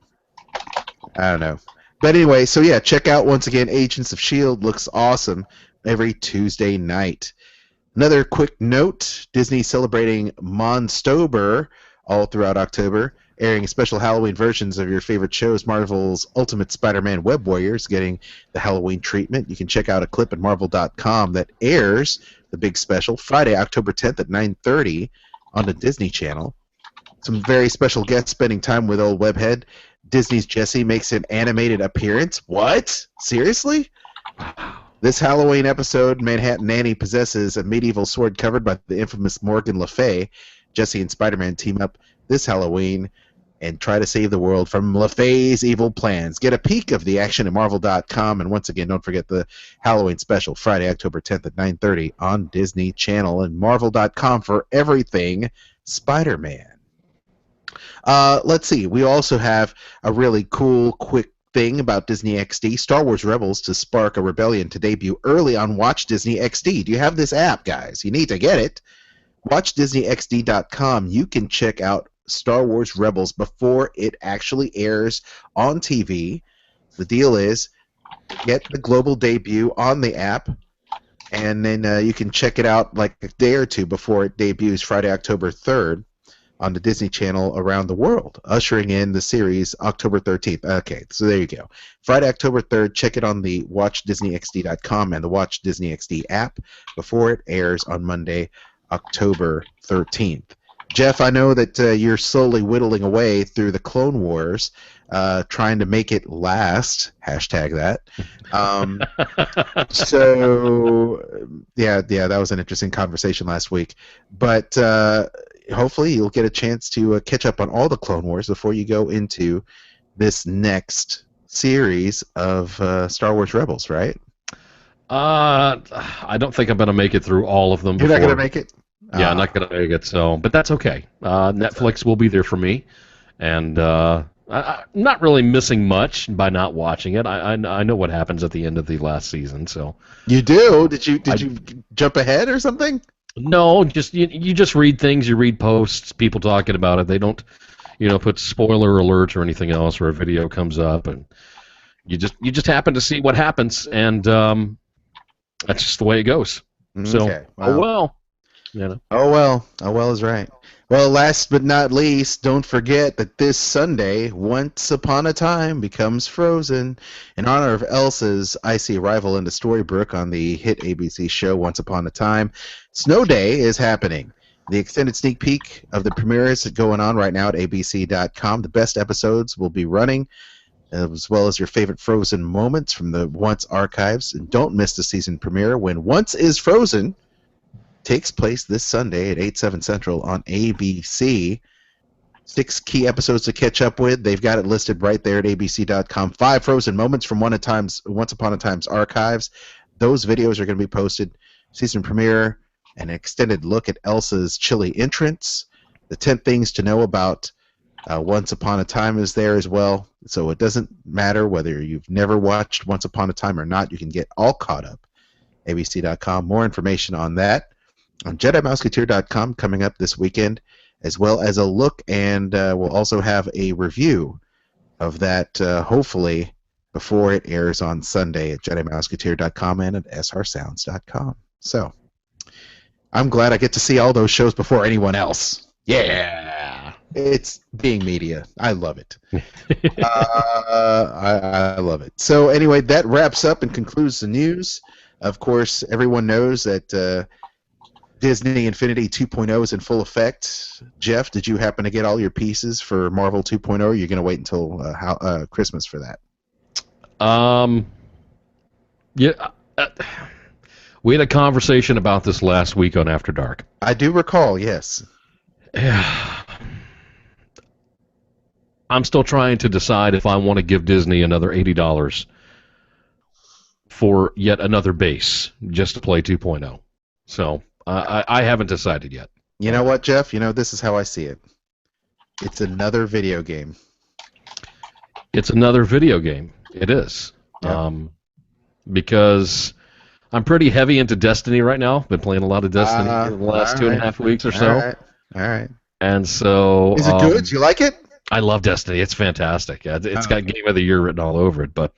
I don't know. But anyway, so yeah, check out once again Agents of S.H.I.E.L.D. looks awesome every Tuesday night. Another quick note, Disney celebrating Monstober all throughout October, airing special Halloween versions of your favorite shows. Marvel's Ultimate Spider-Man Web Warriors getting the Halloween treatment. You can check out a clip at Marvel.com that airs the big special Friday, October 10th at 9:30 on the Disney Channel. Some very special guests spending time with old webhead. Disney's Jessie makes an animated appearance. What? Seriously? This Halloween episode, Manhattan Nanny possesses a medieval sword covered by the infamous Morgan Le Fay. Jessie and Spider-Man team up this Halloween and try to save the world from Le Fay's evil plans. Get a peek of the action at Marvel.com, and once again, don't forget the Halloween special, Friday, October 10th at 9:30 on Disney Channel and Marvel.com for everything Spider-Man. Let's see. We also have a really cool, quick thing about Disney XD. Star Wars Rebels to spark a rebellion to debut early on Watch Disney XD. Do you have this app, guys? You need to get it. WatchDisneyXD.com. You can check out Star Wars Rebels before it actually airs on TV. The deal is get the global debut on the app, and then you can check it out like a day or two before it debuts Friday, October 3rd. On the Disney Channel around the world, ushering in the series October 13th. Okay, so there you go. Friday, October 3rd, check it on the WatchDisneyXD.com and the Watch Disney XD app before it airs on Monday, October 13th. Jeff, I know that you're slowly whittling away through the Clone Wars, trying to make it last. Hashtag that. So, yeah, that was an interesting conversation last week. But hopefully you'll get a chance to catch up on all the Clone Wars before you go into this next series of Star Wars Rebels, right? I don't think I'm going to make it through all of them You're before. not going to make it? Yeah, I'm not going to make it. So, but that's okay. Netflix will be there for me, and I'm not really missing much by not watching it. I know what happens at the end of the last season. So you do? Did you jump ahead or something? No, just you just read things. You read posts, people talking about it. They don't, put spoiler alerts or anything else, where a video comes up, and you just happen to see what happens, and that's just the way it goes. So, Okay, wow. Oh well. Oh well is right. Well, last but not least, don't forget that this Sunday, Once Upon a Time becomes Frozen. In honor of Elsa's icy arrival into Storybrooke on the hit ABC show Once Upon a Time, Snow Day is happening. The extended sneak peek of the premiere is going on right now at abc.com. The best episodes will be running, as well as your favorite Frozen moments from the Once archives. And don't miss the season premiere when Once is Frozen takes place this Sunday at 8/7 Central on ABC. 6 key episodes to catch up with. They've got it listed right there at abc.com. 5 Frozen moments from Once Upon a Time's archives. Those videos are going to be posted. Season premiere, an extended look at Elsa's chilly entrance. The 10 things to know about Once Upon a Time is there as well. So it doesn't matter whether you've never watched Once Upon a Time or not. You can get all caught up. abc.com. More information on that on JediMouseketeer.com coming up this weekend, as well as a look, and we'll also have a review of that, hopefully, before it airs on Sunday at JediMouseketeer.com and at srsounds.com. So, I'm glad I get to see all those shows before anyone else. Yeah! It's being media. I love it. I love it. So, anyway, that wraps up and concludes the news. Of course, everyone knows that Disney Infinity 2.0 is in full effect. Jeff, did you happen to get all your pieces for Marvel 2.0, or are you going to wait until Christmas for that? Yeah. We had a conversation about this last week on After Dark. I do recall, yes. Yeah. I'm still trying to decide if I want to give Disney another $80 for yet another base just to play 2.0. So I haven't decided yet. You know what, Jeff? This is how I see it. It's another video game. It's another video game. It is. Yeah. Because I'm pretty heavy into Destiny right now. Been playing a lot of Destiny in the last 2.5 weeks or so. All right. And so... Is it good? Do you like it? I love Destiny. It's fantastic. It's got Game of the Year written all over it. But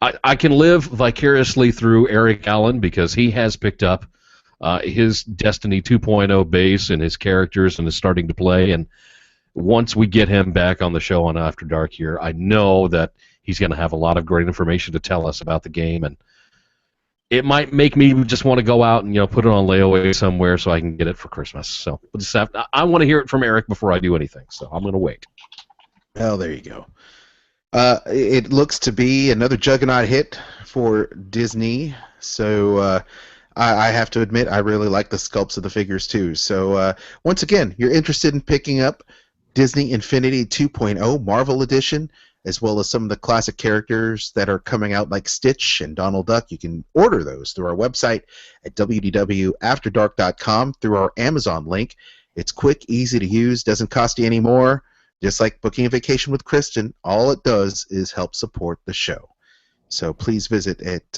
I can live vicariously through Eric Allen because he has picked up his Destiny 2.0 base and his characters and is starting to play. And once we get him back on the show on After Dark here, I know that he's going to have a lot of great information to tell us about the game. And it might make me just want to go out and put it on layaway somewhere so I can get it for Christmas. So we'll just I want to hear it from Eric before I do anything. So I'm going to wait. Well, there you go. It looks to be another juggernaut hit for Disney. So I have to admit, I really like the sculpts of the figures too. So once again, you're interested in picking up Disney Infinity 2.0 Marvel Edition, as well as some of the classic characters that are coming out like Stitch and Donald Duck. You can order those through our website at WDWAfterdark.com through our Amazon link. It's quick, easy to use, doesn't cost you any more. Just like booking a vacation with Kristen, all it does is help support the show. So please visit at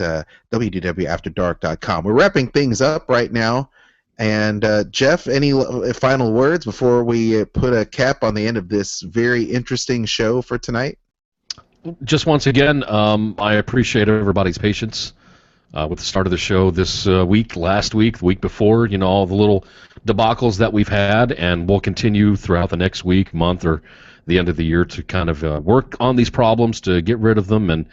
WDWAfterdark.com. We're wrapping things up right now. And Jeff, any final words before we put a cap on the end of this very interesting show for tonight? Just once again, I appreciate everybody's patience with the start of the show this week, last week, the week before, all the little debacles that we've had, and we'll continue throughout the next week, month, or the end of the year to kind of work on these problems to get rid of them. And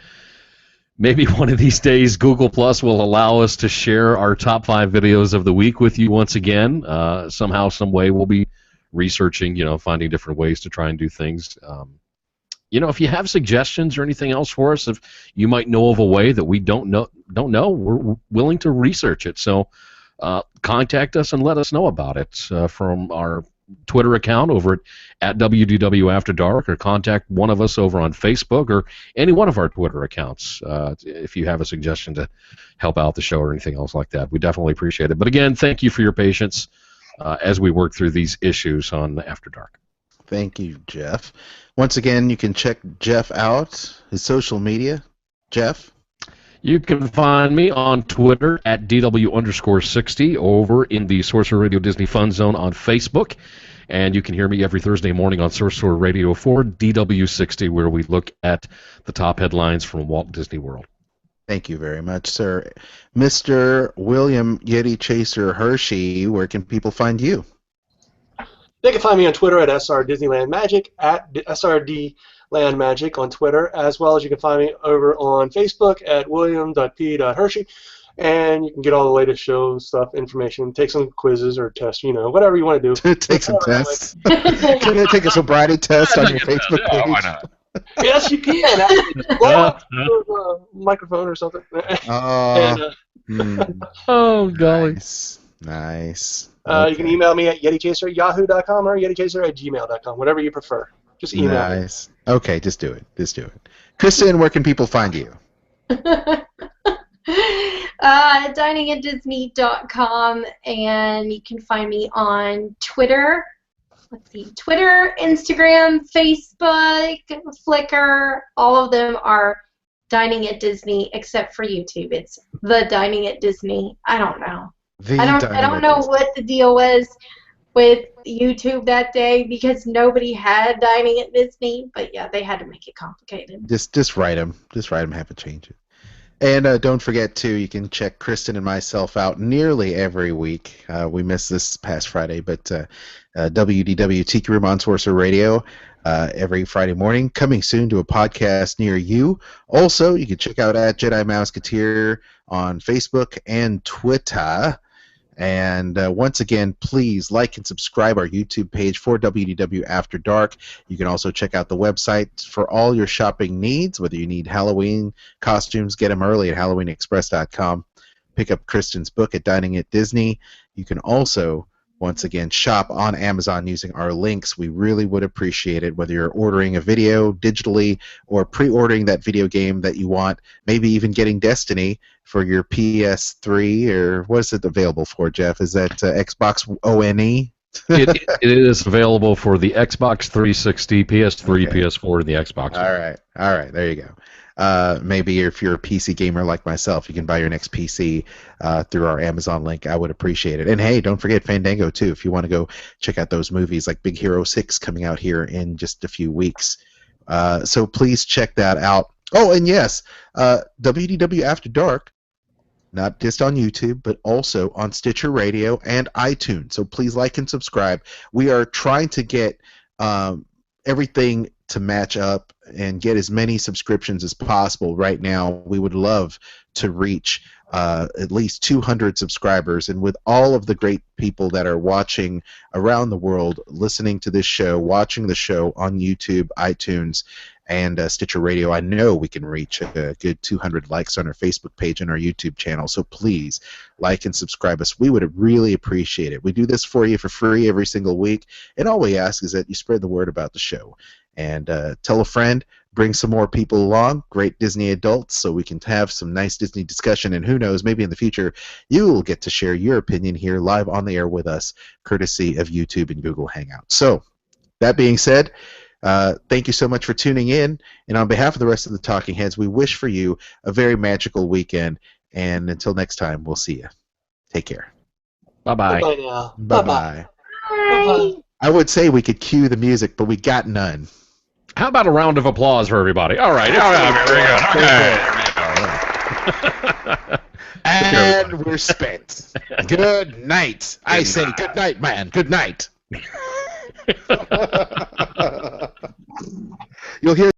maybe one of these days Google Plus will allow us to share our top 5 videos of the week with you once again. Somehow, some way, we'll be researching, finding different ways to try and do things. If you have suggestions or anything else for us, if you might know of a way that we don't know, we're willing to research it. So contact us and let us know about it from our Twitter account over at WDW After Dark, or contact one of us over on Facebook or any one of our Twitter accounts if you have a suggestion to help out the show or anything else like that. We definitely appreciate it. But again, thank you for your patience as we work through these issues on After Dark. Thank you, Jeff. Once again, you can check Jeff out, his social media. Jeff? You can find me on Twitter at DW_60, over in the Sorcerer Radio Disney Fun Zone on Facebook. And you can hear me every Thursday morning on Sorcerer Radio for DW60, where we look at the top headlines from Walt Disney World. Thank you very much, sir. Mr. William Yeti Chaser Hershey, where can people find you? They can find me on Twitter at SR Disneyland Magic, at SRD Land Magic on Twitter, as well as you can find me over on Facebook at william.p.hershey, and you can get all the latest show stuff, information, take some quizzes or tests, whatever you want to do. Take some tests. Can I take a sobriety test on your Facebook page? Why not? Yes, you can. Actually, blow up the microphone or something. Oh, golly. Nice. You can email me at yetichaser@yahoo.com or yetichaser@gmail.com, whatever you prefer. Just email me. Nice. Okay, just do it. Just do it. Kristen, where can people find you? Diningatdisney.com, and you can find me on Twitter. Let's see, Twitter, Instagram, Facebook, Flickr. All of them are Dining at Disney, except for YouTube. It's the Dining at Disney. I don't know. I don't know what the deal was with YouTube that day, because nobody had Dining at Disney. But yeah, they had to make it complicated. Just write them. Just write them. Have to change it. And don't forget, too, you can check Kristen and myself out nearly every week. We missed this past Friday, but WDW Tiki Room on Sorcerer Radio every Friday morning, coming soon to a podcast near you. Also, you can check out at Jedi Mouseketeer on Facebook and Twitter. And once again, please like and subscribe our YouTube page for WDW After Dark. You can also check out the website for all your shopping needs, whether you need Halloween costumes, get them early at HalloweenExpress.com. Pick up Kristen's book at Dining at Disney. You can also, once again, shop on Amazon using our links. We really would appreciate it, whether you're ordering a video digitally or pre-ordering that video game that you want, maybe even getting Destiny for your PS3, or what is it available for, Jeff? Is that Xbox One? It is available for the Xbox 360, PS3, okay. PS4, and the Xbox One. All right, there you go. Maybe if you're a PC gamer like myself, you can buy your next PC through our Amazon link. I would appreciate it. And hey, don't forget Fandango too, if you want to go check out those movies like Big Hero 6 coming out here in just a few weeks. So please check that out. Oh, and yes, WDW After Dark, not just on YouTube, but also on Stitcher Radio and iTunes. So please like and subscribe. We are trying to get everything to match up and get as many subscriptions as possible right now. We would love to reach at least 200 subscribers, and with all of the great people that are watching around the world, listening to this show, watching the show on YouTube, iTunes, and Stitcher Radio, I know we can reach a good 200 likes on our Facebook page and our YouTube channel. So please like and subscribe us. We would really appreciate it. We do this for you for free every single week, and all we ask is that you spread the word about the show. And tell a friend, bring some more people along, great Disney adults, so we can have some nice Disney discussion. And who knows, maybe in the future you will get to share your opinion here live on the air with us, courtesy of YouTube and Google Hangouts. So, that being said, thank you so much for tuning in. And on behalf of the rest of the Talking Heads, we wish for you a very magical weekend. And until next time, we'll see you. Take care. Bye-bye. Bye-bye now. Bye-bye. Bye. I would say we could cue the music, but we got none. How about a round of applause for everybody? All right. Very good. And we're spent. Good night. I say good night, man. Good night. You'll hear